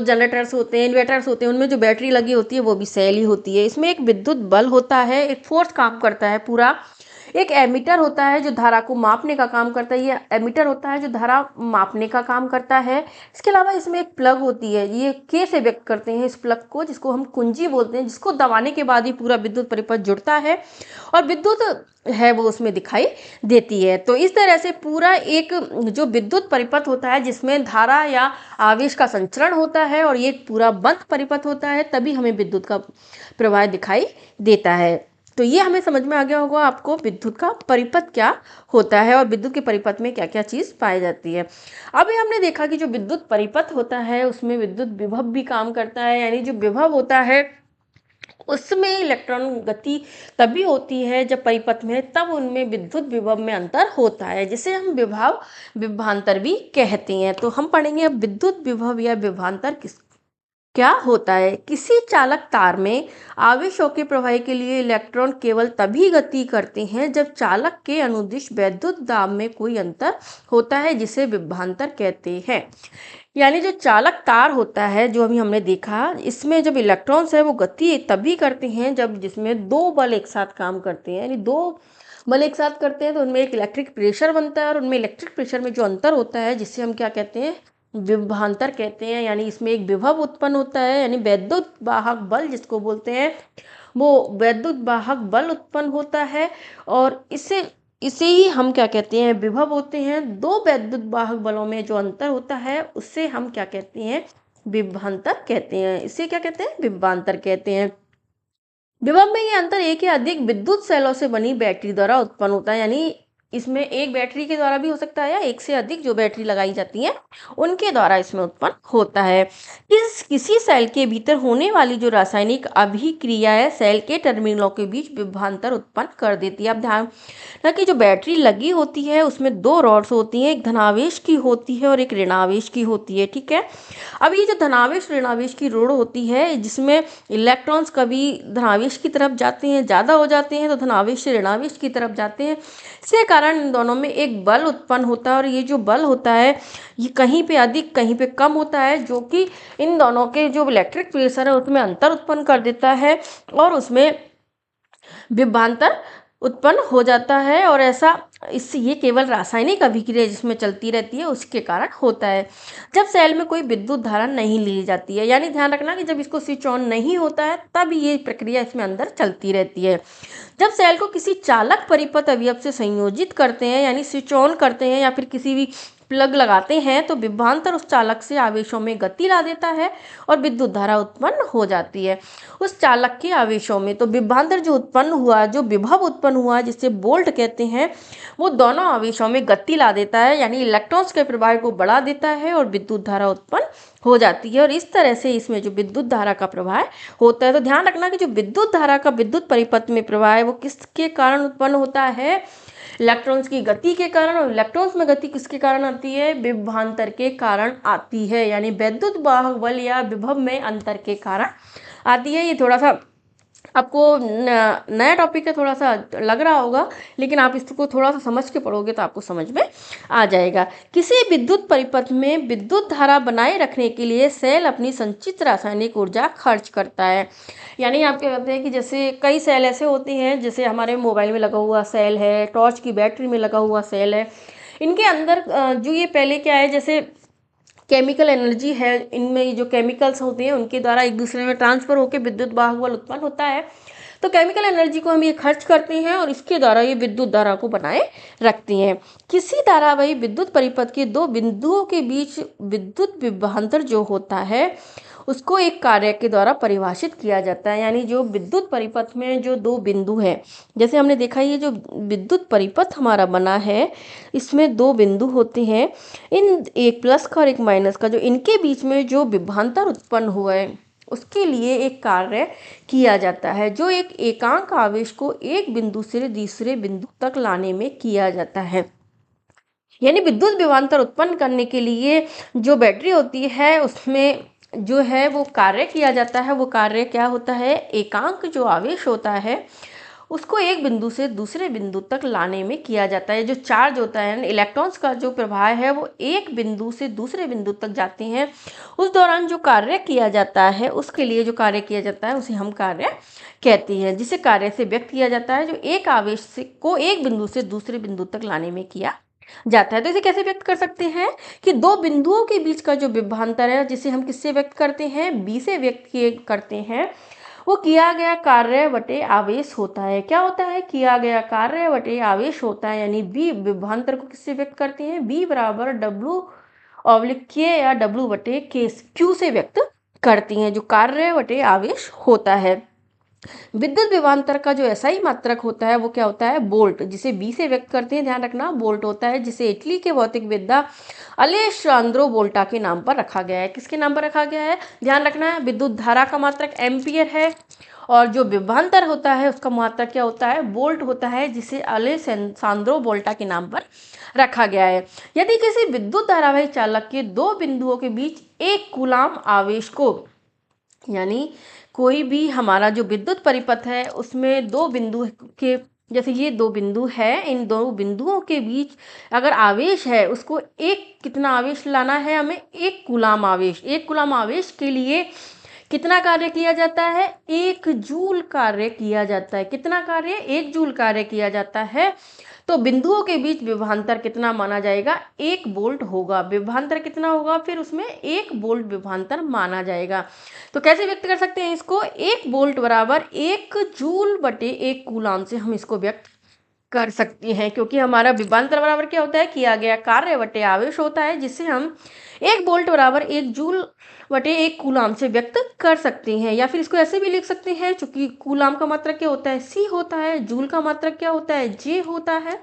जनरेटर्स होते हैं, इन्वर्टर्स होते हैं, उनमें जो बैटरी लगी होती है वो भी सेल ही होती है। इसमें एक विद्युत बल होता है, एक फोर्स काम करता है पूरा। एक एमीटर होता है जो धारा को मापने का काम करता है, ये एमीटर होता है जो धारा मापने का काम करता है। इसके अलावा इसमें एक प्लग होती है, ये के से व्यक्त करते हैं इस प्लग को, जिसको हम कुंजी बोलते हैं, जिसको दबाने के बाद ही पूरा विद्युत परिपथ जुड़ता है और विद्युत है वो उसमें दिखाई देती है। तो इस तरह से पूरा एक जो विद्युत परिपथ होता है जिसमें धारा या आवेश का संचरण होता है और ये पूरा बंद परिपथ होता है, तभी हमें विद्युत का प्रवाह दिखाई देता है। तो ये हमें समझ में आ गया होगा आपको विद्युत का परिपथ क्या होता है और विद्युत के परिपथ में क्या क्या चीज़ पाई जाती है। अभी हमने देखा कि जो विद्युत परिपथ होता है उसमें विद्युत विभव भी काम करता है, यानी जो विभव होता है उसमें इलेक्ट्रॉन गति तभी होती है जब परिपथ में, तब उनमें विद्युत विभव में अंतर होता है, जिसे हम विभवांतर भी कहते हैं। तो हम पढ़ेंगे अब विद्युत विभव या विभवांतर क्या होता है। किसी चालक तार में आवेशों के प्रवाह के लिए इलेक्ट्रॉन केवल तभी गति करते हैं जब चालक के अनुदिश वैद्युत दाब में कोई अंतर होता है, जिसे विभवांतर कहते हैं। यानी जो चालक तार होता है जो अभी हमने देखा, इसमें जब इलेक्ट्रॉन्स है वो गति तभी करते हैं जब जिसमें दो बल एक साथ काम करते हैं, यानी दो बल एक साथ करते हैं तो उनमें एक इलेक्ट्रिक प्रेशर बनता है और उनमें इलेक्ट्रिक प्रेशर में जो अंतर होता है जिससे हम क्या कहते हैं, विभवांतर कहते हैं। यानी इसमें एक विभव उत्पन्न होता है, यानी वैद्युत वाहक बल जिसको बोलते हैं, वो वैद्युत वाहक बल उत्पन्न होता है और इसे ही हम क्या कहते हैं, विभव होते हैं। दो वैद्युत वाहक बलों में जो अंतर होता है उससे हम क्या कहते हैं, विभवांतर कहते हैं। इसे क्या कहते हैं, विभवांतर कहते हैं। विभव में ये अंतर एक या अधिक विद्युत सेलों से बनी बैटरी द्वारा उत्पन्न होता है, यानी इसमें एक बैटरी के द्वारा भी हो सकता है या एक से अधिक जो बैटरी लगाई जाती है उनके द्वारा इसमें उत्पन्न होता है। किसी सेल के भीतर होने वाली जो रासायनिक अभिक्रिया है सेल के टर्मिनलों के बीच विभवांतर उत्पन्न कर देती है। अब ध्यान ना कि जो बैटरी लगी होती है उसमें दो रॉड्स होती हैं, एक धनावेश की होती है और एक ऋणावेश की होती है, ठीक है। अब ये जो धनावेश ऋणावेश की रोड होती है जिसमें इलेक्ट्रॉन्स कभी धनावेश की तरफ जाते हैं, ज़्यादा हो जाते हैं तो धनावेश से ऋणावेश की तरफ जाते हैं, इसके कारण इन दोनों में एक बल उत्पन्न होता है और ये जो बल होता है ये कहीं पे अधिक कहीं पे कम होता है, जो कि इन दोनों के जो इलेक्ट्रिक प्रेशर है उसमें अंतर उत्पन्न कर देता है और उसमें विभवांतर उत्पन्न हो जाता है। और ऐसा इससे ये केवल रासायनिक अभिक्रिया जिसमें चलती रहती है उसके कारण होता है, जब सेल में कोई विद्युत धारा नहीं ली जाती है। यानी ध्यान रखना कि जब इसको स्विच ऑन नहीं होता है तब ये प्रक्रिया इसमें अंदर चलती रहती है। जब सेल को किसी चालक परिपथ अवयव से संयोजित करते हैं, यानी स्विच ऑन करते हैं या फिर किसी भी प्लग लगाते हैं, तो विभवांतर उस चालक से आवेशों में गति ला देता है और विद्युत धारा उत्पन्न हो जाती है उस चालक के आवेशों में। तो विभवांतर जो उत्पन्न हुआ, जो विभव उत्पन्न हुआ जिसे वोल्ट कहते हैं, वो दोनों आवेशों में गति ला देता है, यानी इलेक्ट्रॉन्स के प्रवाह को बढ़ा देता है और विद्युत धारा उत्पन्न हो जाती है। और इस तरह से इसमें जो विद्युत धारा का प्रवाह होता है, तो ध्यान रखना कि जो विद्युत धारा का विद्युत परिपथ में प्रवाह है वो किसके कारण उत्पन्न होता है, इलेक्ट्रॉन्स की गति के कारण। और इलेक्ट्रॉन्स में गति किसके कारण आती है, विभवांतर के कारण आती है, यानी वैद्युत वाहक बल या विभव में अंतर के कारण आती है। ये थोड़ा सा आपको नया टॉपिक है, थोड़ा सा लग रहा होगा, लेकिन आप इसको थोड़ा सा समझ के पढ़ोगे तो आपको समझ में आ जाएगा। किसी विद्युत परिपथ में विद्युत धारा बनाए रखने के लिए सेल अपनी संचित रासायनिक ऊर्जा खर्च करता है। यानी आप क्या कहते हैं कि जैसे कई सेल ऐसे होते हैं, जैसे हमारे मोबाइल में लगा हुआ सेल है, टॉर्च की बैटरी में लगा हुआ सेल है, इनके अंदर जो ये पहले क्या है, जैसे केमिकल एनर्जी है, इनमें जो केमिकल्स होते हैं उनके द्वारा एक दूसरे में ट्रांसफर होकर विद्युत वाहक बल उत्पन्न होता है। तो केमिकल एनर्जी को हम ये खर्च करते हैं और इसके द्वारा ये विद्युत धारा को बनाए रखती हैं। किसी धारावाही विद्युत परिपथ के दो बिंदुओं के बीच विद्युत विभवांतर जो होता है उसको एक कार्य के द्वारा परिभाषित किया जाता है। यानी जो विद्युत परिपथ में जो दो बिंदु हैं, जैसे हमने देखा ये जो विद्युत परिपथ हमारा बना है इसमें दो बिंदु होते हैं, इन एक प्लस का और एक माइनस का, जो इनके बीच में जो विभवांतर उत्पन्न हुआ है उसके लिए एक कार्य किया जाता है, जो एक एकांक आवेश को एक बिंदु से दूसरे बिंदु तक लाने में किया जाता है। यानी विद्युत विभवांतर उत्पन्न करने के लिए जो बैटरी होती है उसमें जो है वो कार्य किया जाता है। वो कार्य क्या होता है, एकांक जो आवेश होता है उसको एक बिंदु से दूसरे बिंदु तक लाने में किया जाता है। जो चार्ज होता है, इलेक्ट्रॉन्स का जो प्रवाह है वो एक बिंदु से दूसरे बिंदु तक जाते हैं। उस दौरान जो कार्य किया जाता है, उसके लिए जो कार्य किया जाता है उसे हम कार्य कहते हैं, जिसे कार्य से व्यक्त किया जाता है, जो एक आवेश से को एक बिंदु से दूसरे बिंदु तक लाने में किया जाता है। तो इसे कैसे व्यक्त कर सकते हैं कि दो बिंदुओं के बीच का जो विभवांतर है, जिसे हम किससे व्यक्त करते हैं, बी से व्यक्त करते हैं, वो किया गया कार्य बटे आवेश होता है। क्या होता है, किया गया कार्य बटे आवेश होता है। यानी बी विभवांतर को किससे व्यक्त करते हैं, बी बराबर W/K या W बटे Q से व्यक्त करती हैं, जो कार्य बटे आवेश होता है। विद्युत विभवांतर का जो एसआई मात्रक होता है वो क्या होता है, वोल्ट, जिसे बी से व्यक्त करते हैं, ध्यान रखना वोल्ट होता है, जिसे इटली के भौतिक विद्या अलेस्सांद्रो वोल्टा के नाम पर रखा गया है। किसके नाम पर रखा गया है, ध्यान रखना है। विद्युत धारा का मात्रक एम्पियर है और जो विभवांतर होता है उसका मात्रक क्या होता है, वोल्ट होता है, जिसे अलेस्सांद्रो वोल्टा के नाम पर रखा गया है। यदि किसी विद्युत धारावाही चालक के दो बिंदुओं के बीच एक कूलाम आवेश को, यानी कोई भी हमारा जो विद्युत परिपथ है उसमें दो बिंदु के, जैसे ये दो बिंदु है, इन दो बिंदुओं के बीच अगर आवेश है, उसको एक कितना आवेश लाना है हमें, एक कूलाम आवेश। एक कूलाम आवेश के लिए कितना कार्य किया जाता है, 1 जूल कार्य किया जाता है। कितना कार्य, 1 जूल कार्य किया जाता है। तो बिंदुओं के बीच विभवांतर कितना माना जाएगा, 1 वोल्ट होगा। विभवांतर कितना होगा, फिर उसमें 1 वोल्ट विभवांतर माना जाएगा। तो कैसे व्यक्त कर सकते हैं इसको, 1 वोल्ट बराबर 1 जूल बटे 1 कूलाम से हम इसको व्यक्त कर सकते हैं, क्योंकि हमारा विभवांतर बराबर क्या होता है, किया गया कार्य बटे आवेश होता है, जिससे हम 1 वोल्ट बराबर 1 जूल बटे 1 कूलाम से व्यक्त कर सकते हैं। या फिर इसको ऐसे भी लिख सकते हैं, चूंकि कूलाम का मात्रक क्या होता है, C होता है, जूल का मात्रक क्या होता है, J होता है।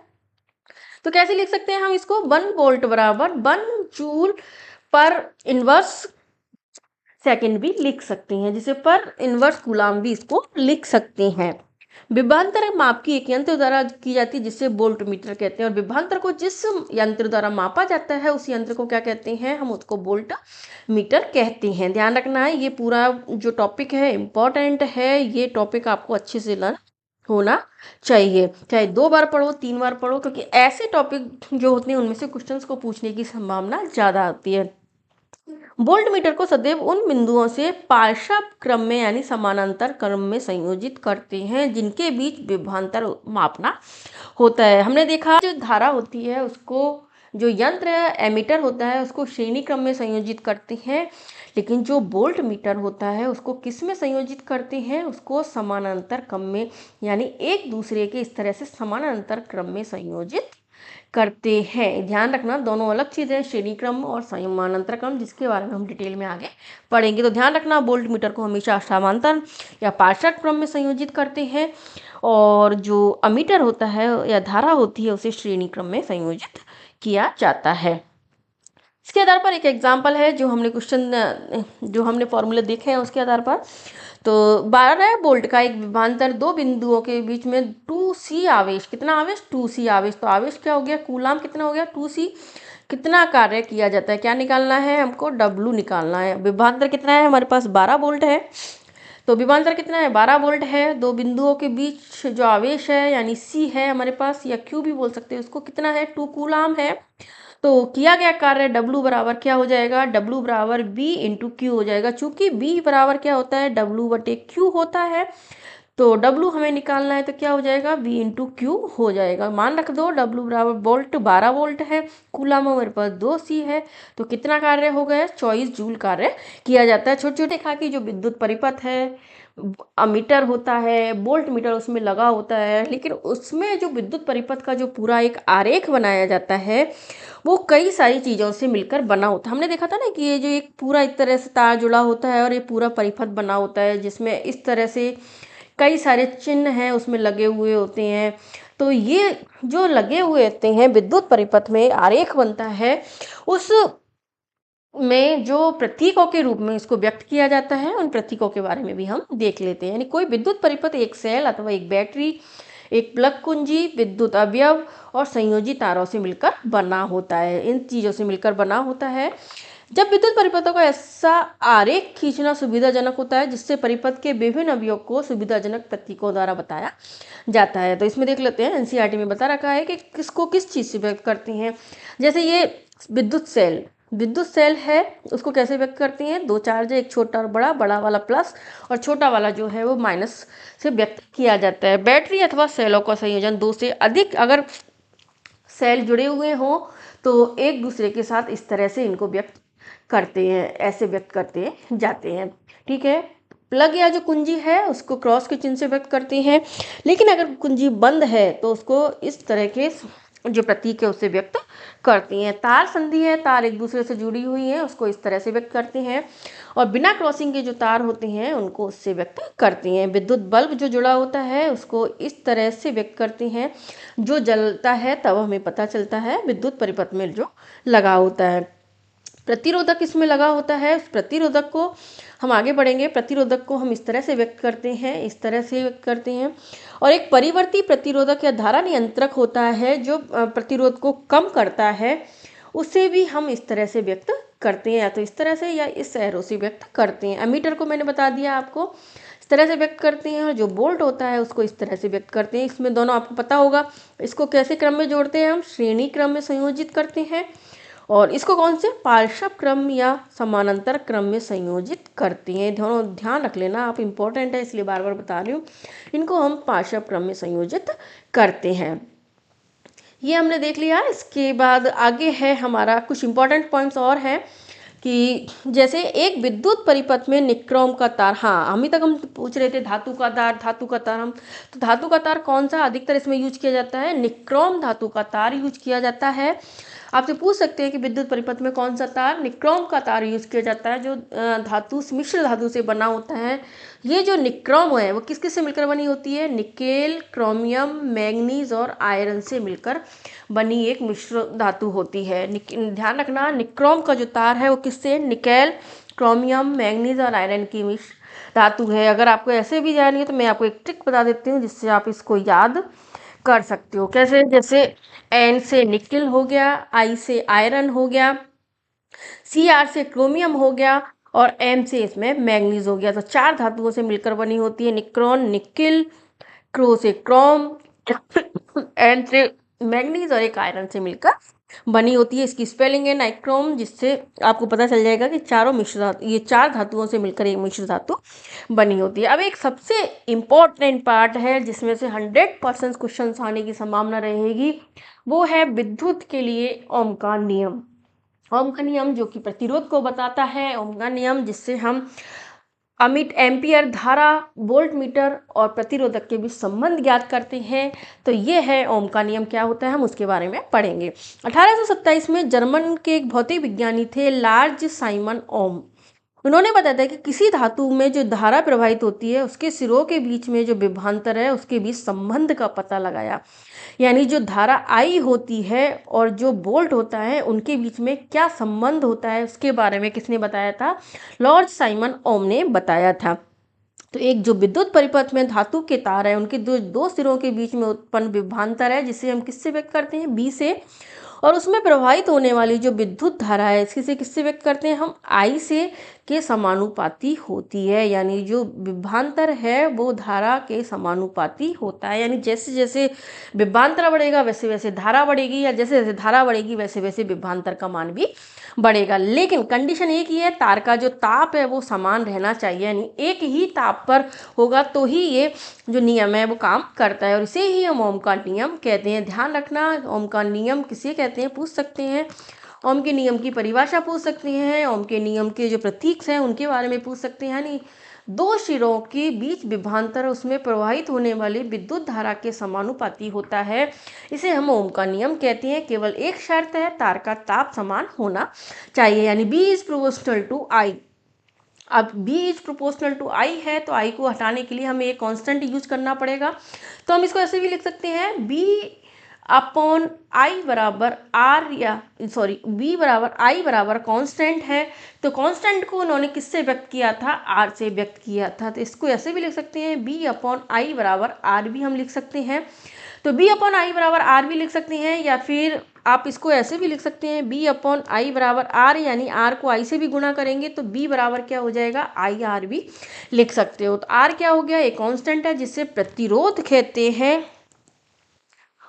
तो कैसे लिख सकते हैं हम इसको, 1 वोल्ट बराबर 1 जूल पर इनवर्स सेकंड भी लिख सकते हैं, जिसे पर इनवर्स कूलाम भी इसको लिख सकते हैं। विभवांतर माप की एक यंत्र द्वारा की जाती है, जिसे वोल्ट मीटर कहते हैं, और विभवांतर को जिस यंत्र द्वारा मापा जाता है उस यंत्र को क्या कहते हैं, हम उसको वोल्ट मीटर कहते हैं। ध्यान रखना है, ये पूरा जो टॉपिक है इम्पोर्टेंट है, ये टॉपिक आपको अच्छे से लर्न होना चाहिए, चाहे 2 बार पढ़ो 3 बार पढ़ो, क्योंकि ऐसे टॉपिक जो होते हैं उनमें से क्वेश्चंस को पूछने की संभावना ज़्यादा होती है। वोल्ट मीटर को सदैव उन बिंदुओं से पार्श्व क्रम में यानी समानांतर क्रम में संयोजित करते हैं जिनके बीच विभवांतर मापना होता है। हमने देखा जो धारा होती है उसको, जो यंत्र एमीटर होता है उसको श्रेणी क्रम में संयोजित करते हैं, लेकिन जो वोल्ट मीटर होता है उसको किस में संयोजित करते हैं, उसको समानांतर क्रम में, यानी एक दूसरे के इस तरह से समानांतर क्रम में संयोजित करते हैं। ध्यान रखना, दोनों अलग चीज़ है, श्रेणी क्रम और समानांतर क्रम, जिसके बारे में हम डिटेल में आगे पढ़ेंगे। तो ध्यान रखना, वोल्ट मीटर को हमेशा समानांतर या पार्श्व क्रम में संयोजित करते हैं, और जो अमीटर होता है या धारा होती है उसे श्रेणी क्रम में संयोजित किया जाता है। इसके आधार पर एक एग्जाम्पल है, जो हमने क्वेश्चन जो हमने फॉर्मूले देखे हैं उसके आधार पर। तो 12 वोल्ट का एक विभवांतर दो बिंदुओं के बीच में 2C आवेश, कितना आवेश, 2C आवेश, तो आवेश क्या हो गया, कूलाम कितना हो गया, 2C, कितना कार्य किया जाता है, क्या निकालना है हमको, W निकालना है। विभवांतर कितना है हमारे पास, 12 वोल्ट है, तो विभवांतर कितना है, 12 वोल्ट है। दो बिंदुओं के बीच जो आवेश है यानी C है हमारे पास, या Q भी बोल सकते हैं उसको, कितना है, 2 कूलाम है। तो किया गया कार्य W बराबर क्या हो जाएगा, W बराबर B इंटू क्यू हो जाएगा। चूंकि B बराबर क्या होता है, W बटे Q होता है, तो W हमें निकालना है तो क्या हो जाएगा, V इंटू क्यू हो जाएगा। मान रख दो W बराबर वोल्ट 12 वोल्ट है, कूलाम हमारे पास 2C है, तो कितना कार्य हो गया, 24 जूल कार्य किया जाता है। छोटे छोटे देखा कि जो विद्युत परिपथ है, अमीटर होता है, वोल्ट मीटर उसमें लगा होता है, लेकिन उसमें जो विद्युत परिपथ का जो पूरा एक आरेख बनाया जाता है वो कई सारी चीज़ों से मिलकर बना होता है। हमने देखा था ना कि ये जो एक पूरा एक तरह से तार जुड़ा होता है और ये पूरा परिपथ बना होता है, जिसमें इस तरह से कई सारे चिन्ह हैं उसमें लगे हुए होते हैं। तो ये जो लगे हुए होते हैं विद्युत परिपथ में आरेख बनता है, उस में जो प्रतीकों के रूप में इसको व्यक्त किया जाता है, उन प्रतीकों के बारे में भी हम देख लेते हैं। यानी कोई विद्युत परिपथ एक सेल अथवा एक बैटरी, एक प्लग कुंजी, विद्युत अवयव और संयोजी तारों से मिलकर बना होता है। इन चीज़ों से मिलकर बना होता है। जब विद्युत परिपथों का ऐसा आरेख खींचना सुविधाजनक होता है जिससे परिपथ के विभिन्न अवयवों को सुविधाजनक प्रतीकों द्वारा बताया जाता है। तो इसमें देख लेते हैं, एनसीईआरटी में बता रखा है कि किसको किस चीज़ से व्यक्त करते हैं। जैसे ये विद्युत सेल है, उसको कैसे व्यक्त करती हैं? दो चार्ज है, एक छोटा और बड़ा, बड़ा वाला प्लस और छोटा वाला जो है वो माइनस से व्यक्त किया जाता है। बैटरी अथवा सेलों का संयोजन, दो से अधिक अगर सेल जुड़े हुए हों तो एक दूसरे के साथ इस तरह से इनको व्यक्त करते हैं, ऐसे व्यक्त करते जाते हैं। ठीक है। प्लग या जो कुंजी है उसको क्रॉस के चिन्ह से व्यक्त करते हैं, लेकिन अगर कुंजी बंद है तो उसको इस तरह के जो प्रतीक है उससे व्यक्त करती हैं। तार संधि है, तार एक दूसरे से जुड़ी हुई है, उसको इस तरह से व्यक्त करते हैं। और बिना क्रॉसिंग के जो तार होते हैं उनको उससे व्यक्त करती हैं। विद्युत बल्ब जो जुड़ा होता है उसको इस तरह से व्यक्त करती हैं। जो जलता है तब हमें पता चलता है विद्युत परिपथ में जो लगा होता है। प्रतिरोधक इसमें लगा होता है, उस प्रतिरोधक को हम आगे बढ़ेंगे। प्रतिरोधक को हम इस तरह से व्यक्त करते हैं, इस तरह से व्यक्त करते हैं। और एक परिवर्ती प्रतिरोधक या धारा नियंत्रक होता है जो प्रतिरोध को कम करता है, उसे भी हम इस तरह से व्यक्त करते हैं, या तो इस तरह से या इस एरो से व्यक्त करते हैं। एमीटर को मैंने बता दिया आपको, इस तरह से व्यक्त करते हैं। और जो बोल्ट होता है उसको इस तरह से व्यक्त करते हैं। इसमें दोनों आपको पता होगा, इसको कैसे क्रम में जोड़ते हैं? हम श्रेणी क्रम में संयोजित करते हैं। और इसको कौन से पार्श्व क्रम या समानांतर क्रम में संयोजित करती हैं? दोनों ध्यान रख लेना आप, इम्पोर्टेंट है इसलिए बार बार बता रही हूँ। इनको हम पार्श्व क्रम में संयोजित करते हैं। ये हमने देख लिया। इसके बाद आगे है हमारा कुछ इंपॉर्टेंट पॉइंट्स और हैं कि जैसे एक विद्युत परिपथ में निक्रोम का तार, हाँ अभी तक हम पूछ रहे थे धातु का तार, धातु का तार, हम तो धातु का तार कौन सा अधिकतर इसमें यूज किया जाता है? निक्रोम धातु का तार यूज किया जाता है। आपसे पूछ सकते हैं कि विद्युत परिपथ में कौन सा तार? निक्रोम का तार यूज किया जाता है, जो धातु मिश्र धातु से बना होता है। ये जो निक्रोम है वो किस किस से मिलकर बनी होती है? निकेल, क्रोमियम, मैंगनीज और आयरन से मिलकर बनी एक मिश्र धातु होती है। ध्यान रखना, निक्रोम का जो तार है वो किससे? निकेल, क्रोमियम, मैंगनीज और आयरन की मिश्र धातु है। अगर आपको ऐसे भी जानिए तो मैं आपको एक ट्रिक बता देती हूँ जिससे आप इसको याद कर सकते हो। कैसे? जैसे एन से निकिल हो गया, आई से आयरन हो गया, सी आर से क्रोमियम हो गया और एम से इसमें मैंगनीज हो गया। तो चार धातुओं से मिलकर बनी होती है निक्रोन, निकिल, क्रो से क्रोम, एन से मैंगनीज और एक आयरन से मिलकर बनी होती है। इसकी स्पेलिंग है नाइक्रोम, जिससे आपको पता चल जाएगा कि चारों मिश्र धातु, ये चार धातुओं से मिलकर एक मिश्र धातु बनी होती है। अब एक सबसे इम्पोर्टेंट पार्ट है जिसमें से 100% क्वेश्चन आने की संभावना रहेगी, वो है विद्युत के लिए ओम का नियम। ओम का नियम जो कि प्रतिरोध को बताता है। ओम का नियम जिससे हम अमिट एम्पियर धारा, वोल्ट मीटर और प्रतिरोधक के बीच संबंध ज्ञात करते हैं। तो ये है ओम का नियम। क्या होता है हम उसके बारे में पढ़ेंगे। 1827 में जर्मन के एक भौतिक विज्ञानी थे लार्ज साइमन ओम। उन्होंने बताया था कि किसी धातु में जो धारा प्रवाहित होती है उसके सिरों के बीच में जो विभवांतर है उसके बीच संबंध का पता लगाया। यानी जो धारा आई होती है और जो वोल्ट होता है उनके बीच में क्या संबंध होता है उसके बारे में किसने बताया था? लॉर्ड साइमन ओम ने बताया था। तो एक जो विद्युत परिपथ में धातु के तार है उनके दो सिरों के बीच में उत्पन्न विभवांतर है जिसे हम किससे व्यक्त करते हैं? बी से। और उसमें प्रवाहित होने वाली जो विद्युत धारा है इससे किससे व्यक्त करते हैं हम? आई से के समानुपाती होती है। यानी जो विभवांतर है वो धारा के समानुपाती होता है। यानी जैसे जैसे विभवांतर बढ़ेगा वैसे वैसे धारा बढ़ेगी, या जैसे जैसे धारा बढ़ेगी वैसे वैसे विभवांतर का मान भी बढ़ेगा। लेकिन कंडीशन एक ही है, तार का जो ताप है वो समान रहना चाहिए। यानी एक ही ताप पर होगा तो ही ये जो नियम है वो काम करता है, और इसे ही हम ओम का नियम कहते हैं। ध्यान रखना, ओम का नियम किसे कहते हैं पूछ सकते हैं। ओम के नियम की परिभाषा पूछ सकते हैं, ओम के नियम के जो प्रतीक हैं उनके बारे में पूछ सकते हैं। यानी दो सिरों के बीच विभवांतर उसमें प्रवाहित होने वाली विद्युत धारा के समानुपाती होता है, इसे हम ओम का नियम कहते हैं। केवल एक शर्त है, तार का ताप समान होना चाहिए। यानी B is proportional to I। अब B is proportional to I है तो I को हटाने के लिए हमें एक कांस्टेंट यूज करना पड़ेगा। तो हम इसको ऐसे भी लिख सकते हैं, B अपॉन आई बराबर आर या सॉरी बी बराबर आई बराबर कांस्टेंट है। तो कांस्टेंट को उन्होंने किससे व्यक्त किया था, आर से व्यक्त किया था। तो इसको ऐसे भी लिख सकते हैं, बी अपॉन आई बराबर आर भी हम लिख सकते हैं। तो बी अपॉन आई बराबर आर भी लिख सकते हैं, या फिर आप इसको ऐसे भी लिख सकते हैं, बी अपॉन आई बराबर आर, यानी आर को आई से भी गुणा करेंगे तो बी बराबर क्या हो जाएगा, आई आर भी लिख सकते हो। तो आर क्या हो गया, एक कांस्टेंट है जिससे प्रतिरोध कहते हैं,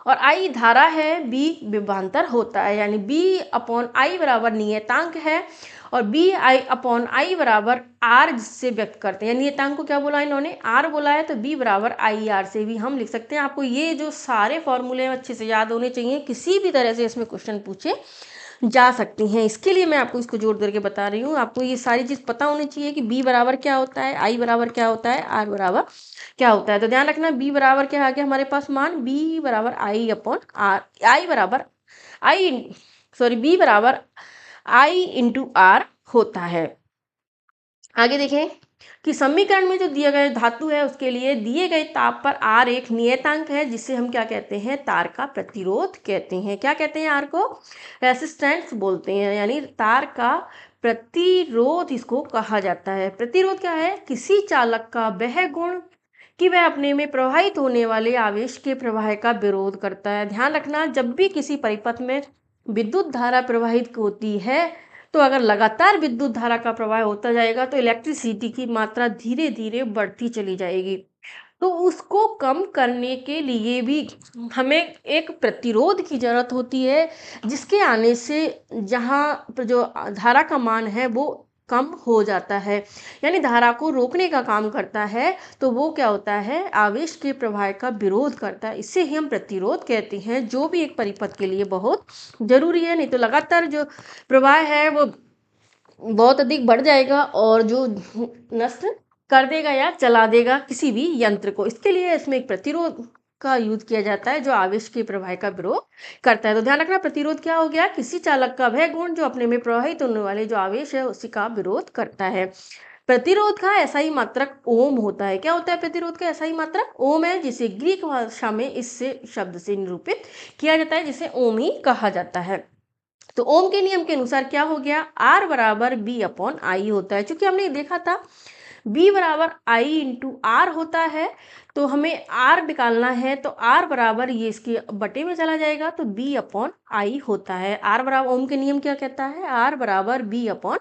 और आई धारा है, बी विभवांतर होता है, यानी बी अपॉन आई बराबर नियतांक है और बी आई अपॉन आई बराबर आर जिससे व्यक्त करते हैं। नियतांक को क्या बोला इन्होंने, आर बोला है, तो बी बराबर आई आर से भी हम लिख सकते हैं। आपको ये जो सारे फॉर्मूले अच्छे से याद होने चाहिए, किसी भी तरह से इसमें क्वेश्चन पूछे जा सकती हैं। इसके लिए मैं आपको इसको जोड़ करके बता रही हूँ। आपको ये सारी चीज़ पता होनी चाहिए कि बी बराबर क्या होता है, आई बराबर क्या होता है, आर बराबर क्या होता है। तो ध्यान रखना, बी बराबर क्या आ गया हमारे पास मान, बी बराबर आई अपॉन आर, आई बराबर आई सॉरी बी बराबर आई इंटू आर होता है। आगे देखें कि समीकरण में जो दिया गया धातु है उसके लिए दिए गए ताप पर आर एक नियतांक है, जिसे हम क्या कहते हैं, तार का प्रतिरोध कहते हैं। क्या कहते हैं, आर को रेसिस्टेंस बोलते हैं, यानी तार का प्रतिरोध इसको कहा जाता है। प्रतिरोध क्या है, किसी चालक का वह गुण कि वह अपने में प्रवाहित होने वाले आवेश के प्रवाह का विरोध करता है। ध्यान रखना, जब भी किसी परिपथ में विद्युत धारा प्रवाहित होती है, तो अगर लगातार विद्युत धारा का प्रवाह होता जाएगा तो इलेक्ट्रिसिटी की मात्रा धीरे धीरे बढ़ती चली जाएगी। तो उसको कम करने के लिए भी हमें एक प्रतिरोध की जरूरत होती है, जिसके आने से जहाँ जो धारा का मान है वो कम हो जाता है, यानी धारा को रोकने का काम करता है। तो वो क्या होता है, आवेश के प्रवाह का विरोध करता है। इसे ही हम प्रतिरोध कहते हैं, जो भी एक परिपथ के लिए बहुत जरूरी है। नहीं तो लगातार जो प्रवाह है वो बहुत अधिक बढ़ जाएगा और जो नष्ट कर देगा या चला देगा किसी भी यंत्र को। इसके लिए इसमें एक प्रतिरोध का यूज किया जाता है जो आवेश के प्रवाह का विरोध करता है। तो ध्यान रखना, प्रतिरोध क्या हो गया, किसी चालक का वह गुण जो अपने में प्रवाहित होने वाले जो आवेश है उसी का विरोध करता है। प्रतिरोध का ऐसा ही मात्रक ओम होता है। क्या होता है प्रतिरोध का ऐसा ही मात्रक, ओम है, जिसे ग्रीक भाषा में इससे शब्द से निरूपित किया जाता है, जिसे ओम ही कहा जाता है। तो ओम के नियम के अनुसार क्या हो गया, आर बराबर बी अपॉन आई होता है। चूंकि हमने देखा था बी बराबर आई इंटू आर होता है, तो हमें आर निकालना है, तो आर बराबर ये इसके बटे में चला जाएगा, तो बी अपॉन आई होता है। आर बराबर, ओम के नियम क्या कहता है, आर बराबर बी अपॉन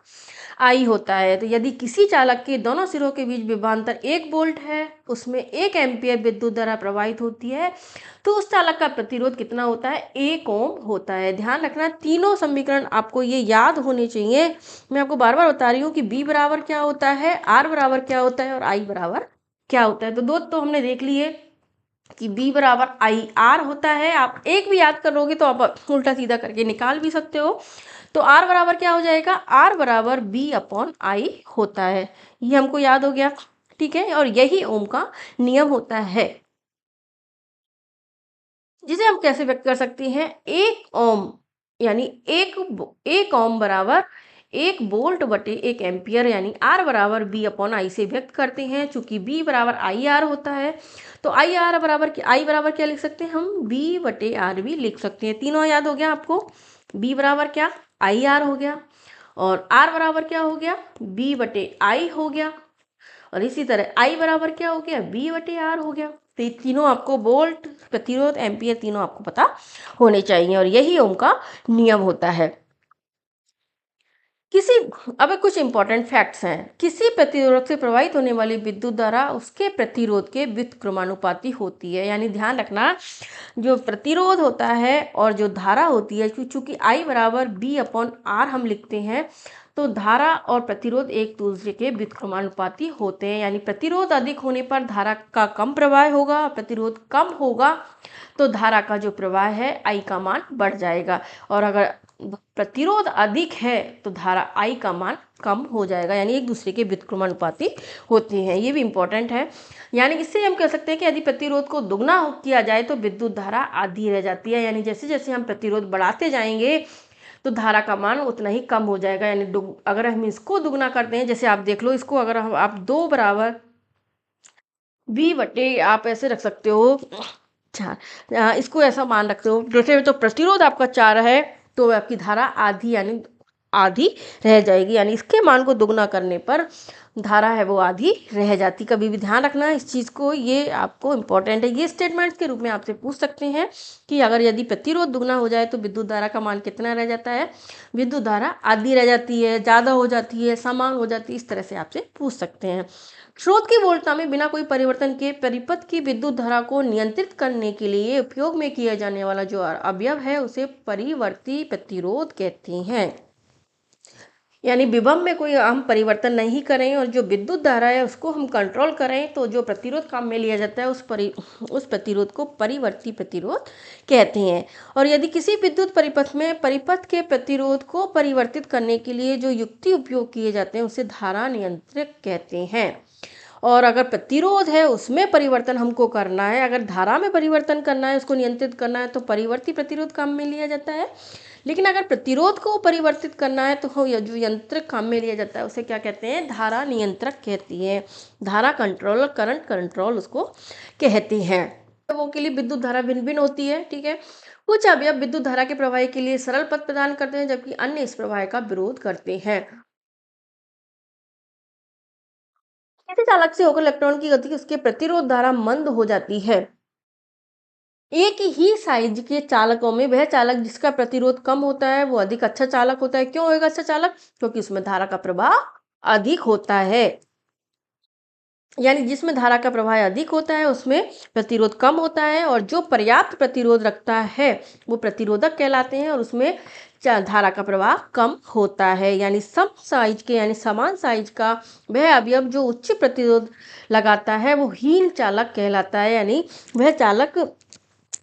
आई होता है। तो यदि किसी चालक के दोनों सिरों के बीच विभवांतर 1 वोल्ट है, उसमें 1 एम्पियर विद्युत धारा प्रवाहित होती है, तो उस चालक का प्रतिरोध कितना होता है, 1 ओम होता है। ध्यान रखना, तीनों समीकरण आपको ये याद होने चाहिए। मैं आपको बार बार बता रही हूँ कि बी बराबर क्या होता है, आर बराबर क्या होता है और आई बराबर क्या होता है। तो दो तो हमने देख लिए कि बी बराबर आई आर होता है। आप एक भी याद करोगे तो आप उल्टा सीधा करके निकाल भी सकते हो। तो आर बराबर क्या हो जाएगा, आर बराबर बी अपॉन आई होता है। ये हमको याद हो गया, ठीक है। और यही ओम का नियम होता है, जिसे हम कैसे व्यक्त कर सकते हैं, एक ओम यानी एक ओम बराबर 1 वोल्ट बटे 1 एम्पियर, यानी आर बराबर बी अपॉन आई से व्यक्त करते हैं। चूंकि बी बराबर आई आर होता है, तो आई बराबर क्या लिख सकते हैं हम, बी बटे आर भी लिख सकते हैं। तीनों याद हो गया आपको, बी बराबर क्या, आई आर हो गया, और आर बराबर क्या हो गया, बी बटे आई हो गया, और इसी तरह आई बराबर क्या हो गया, बी बटे आर हो गया। तो ये तीनों आपको वोल्ट, प्रतिरोध, एम्पियर तीनों आपको पता होने चाहिए, और यही ओम का नियम होता है। किसी अब कुछ इंपॉर्टेंट फैक्ट्स हैं। किसी प्रतिरोधक से प्रवाहित होने वाली विद्युत धारा उसके प्रतिरोध के व्युत्क्रमानुपाती होती है। यानी ध्यान रखना, जो प्रतिरोध होता है और जो धारा होती है, चूंकि आई बराबर बी अपॉन आर हम लिखते हैं, तो धारा और प्रतिरोध एक दूसरे के व्युत्क्रमानुपाती होते हैं। यानी प्रतिरोध अधिक होने पर धारा का कम प्रवाह होगा, प्रतिरोध कम होगा तो धारा का जो प्रवाह है आई का मान बढ़ जाएगा, और अगर प्रतिरोध अधिक है तो धारा आई का मान कम हो जाएगा। यानी एक दूसरे के व्युत्क्रमानुपाती होते हैं, ये भी इंपॉर्टेंट है। यानी इससे हम कह सकते हैं कि यदि प्रतिरोध को दुगना किया जाए तो विद्युत धारा आधी रह जाती है। यानी जैसे जैसे हम प्रतिरोध बढ़ाते जाएंगे तो धारा का मान उतना ही कम हो जाएगा। यानी अगर हम इसको दुगना करते हैं, जैसे आप देख लो इसको, अगर आप 2 बराबर बी बटे, आप ऐसे रख सकते हो इसको ऐसा मान रखते हो, जैसे तो प्रतिरोध आपका 4 है तो आपकी धारा आधी यानी आधी रह जाएगी, यानी इसके मान को दुगना करने पर धारा है वो आधी रह जाती। कभी भी ध्यान रखना इस चीज़ को, ये आपको इम्पोर्टेंट है। ये स्टेटमेंट्स के रूप में आपसे पूछ सकते हैं कि अगर यदि प्रतिरोध दुगना हो जाए तो विद्युत धारा का मान कितना रह जाता है। विद्युत धारा आधी रह जाती है, ज़्यादा हो जाती है, समान हो जाती है, इस तरह से आपसे पूछ सकते हैं। स्रोत की वोल्टता में बिना कोई परिवर्तन के परिपथ की विद्युत धारा को नियंत्रित करने के लिए उपयोग में किया जाने वाला जो अवयव है उसे परिवर्ती प्रतिरोध कहते हैं। यानी विभव में कोई हम परिवर्तन नहीं करें और जो विद्युत धारा है उसको हम कंट्रोल करें तो जो प्रतिरोध काम में लिया जाता है उस प्रतिरोध को परिवर्ती प्रतिरोध कहते हैं। और यदि किसी विद्युत परिपथ में परिपथ के प्रतिरोध को परिवर्तित करने के लिए जो युक्ति उपयोग किए जाते हैं उसे धारा नियंत्रक कहते हैं। और अगर प्रतिरोध है उसमें परिवर्तन हमको करना है, अगर धारा में परिवर्तन करना है, उसको नियंत्रित करना है तो परिवर्ती प्रतिरोध काम में लिया जाता है। लेकिन अगर प्रतिरोध को परिवर्तित करना है तो जो यंत्र काम में लिया जाता है उसे क्या कहते हैं, धारा नियंत्रक कहती है। धारा कंट्रोल, करंट कंट्रोल उसको कहते हैं। वो के लिए विद्युत धारा भिन्न भिन्न होती है, ठीक है। कुछ अवयव विद्युत धारा के प्रवाह के लिए सरल पथ प्रदान करते हैं जबकि अन्य इस प्रवाह का विरोध करते हैं। किसी चालक से होकर इलेक्ट्रॉन की गति उसके प्रतिरोध धारा मंद हो जाती है। एक ही साइज के चालकों में वह चालक जिसका प्रतिरोध कम होता है वो अधिक अच्छा चालक होता है। क्यों होगा अच्छा चालक? क्योंकि उसमें धारा का प्रवाह अधिक होता है। यानी जिसमें धारा का प्रवाह अधिक होता है उसमें प्रतिरोध कम होता है, और जो पर्याप्त प्रतिरोध रखता है वो प्रतिरोधक कहलाते हैं और उसमें धारा का प्रवाह कम होता है। यानी सम साइज के यानी समान साइज का वह अवयव जो उच्च प्रतिरोध लगाता है वो हीन चालक कहलाता है। यानी वह चालक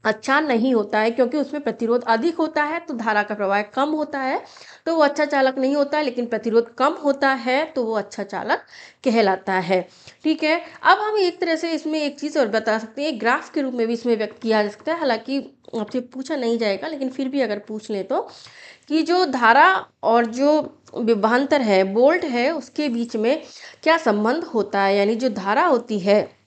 अच्छा नहीं होता है क्योंकि उसमें प्रतिरोध अधिक होता है तो धारा का प्रवाह कम होता है, तो वो अच्छा चालक नहीं होता है। लेकिन प्रतिरोध कम होता है तो वो अच्छा चालक कहलाता है, ठीक है। अब हम एक तरह से इसमें एक चीज़ और बता सकते हैं, ग्राफ के रूप में भी इसमें व्यक्त किया जा सकता है। हालांकि आपसे पूछा नहीं जाएगा लेकिन फिर भी अगर पूछ लें तो, कि जो धारा और जो विभवांतर है, वोल्ट है, उसके बीच में क्या संबंध होता है। यानी जो धारा होती है,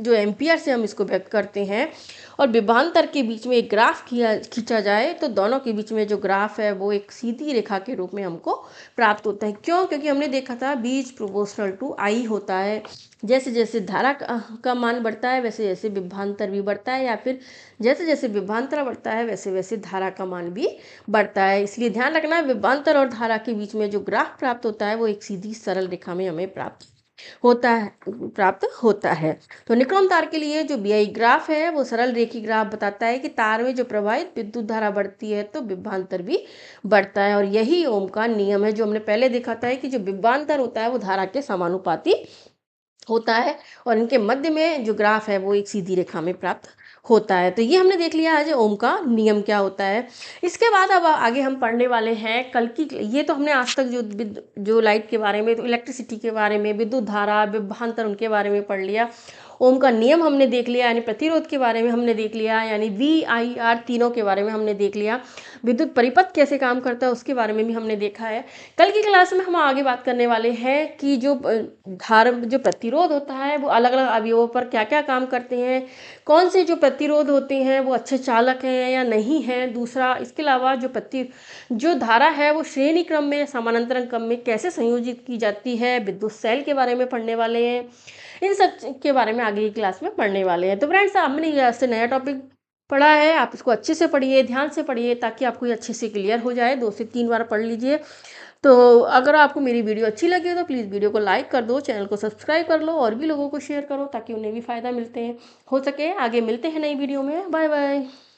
जो एम्पियर से हम इसको व्यक्त करते हैं, और विभवांतर के बीच में एक ग्राफ खींचा जाए तो दोनों के बीच में जो ग्राफ है वो एक सीधी रेखा के रूप में हमको प्राप्त होता है। क्यों? क्योंकि हमने देखा था B is proportional to I होता है। जैसे जैसे धारा का मान बढ़ता है वैसे जैसे विभवांतर भी बढ़ता है, या फिर जैसे जैसे विभवांतर बढ़ता है वैसे वैसे धारा का मान भी बढ़ता है। इसलिए ध्यान रखना है विभवांतर और धारा के बीच में जो ग्राफ प्राप्त होता है वो एक सीधी सरल रेखा में हमें प्राप्त होता है। तो निक्रोम तार के लिए जो BI ग्राफ है वो सरल रेखी ग्राफ बताता है कि तार में जो प्रवाहित विद्युत धारा बढ़ती है तो विभवांतर भी बढ़ता है। और यही ओम का नियम है जो हमने पहले देखा था कि जो विभवांतर होता है वो धारा के समानुपाती होता है और इनके मध्य में जो ग्राफ है वो एक सीधी रेखा में प्राप्त होता है। तो ये हमने देख लिया आज ओम का नियम क्या होता है। इसके बाद अब आगे हम पढ़ने वाले हैं कल की, ये तो हमने आज तक जो लाइट के बारे में, तो इलेक्ट्रिसिटी के बारे में, विद्युत धारा, विभवांतर, उनके बारे में पढ़ लिया। ओम का नियम हमने देख लिया, यानी प्रतिरोध के बारे में हमने देख लिया, यानी VIR तीनों के बारे में हमने देख लिया। विद्युत परिपथ कैसे काम करता है उसके बारे में भी हमने देखा है। कल की क्लास में हम आगे बात करने वाले हैं कि जो जो प्रतिरोध होता है वो अलग अलग अवयवों पर क्या क्या काम करते हैं, कौन से जो प्रतिरोध होते हैं वो अच्छे चालक हैं या नहीं हैं। दूसरा, इसके अलावा जो धारा है वो श्रेणी क्रम में, समानांतर क्रम में कैसे संयोजित की जाती है। विद्युत सेल के बारे में पढ़ने वाले हैं, इन सब के बारे में आगे की क्लास में पढ़ने वाले हैं। तो फ्रेंड्स, हमने यहाँ से नया टॉपिक पढ़ा है, आप इसको अच्छे से पढ़िए, ध्यान से पढ़िए, ताकि आपको ये अच्छे से क्लियर हो जाए। 2 से 3 बार पढ़ लीजिए। तो अगर आपको मेरी वीडियो अच्छी लगी तो प्लीज़ वीडियो को लाइक कर दो, चैनल को सब्सक्राइब कर लो और भी लोगों को शेयर करो ताकि उन्हें भी फ़ायदा हो सके। आगे मिलते हैं नई वीडियो में। Bye bye.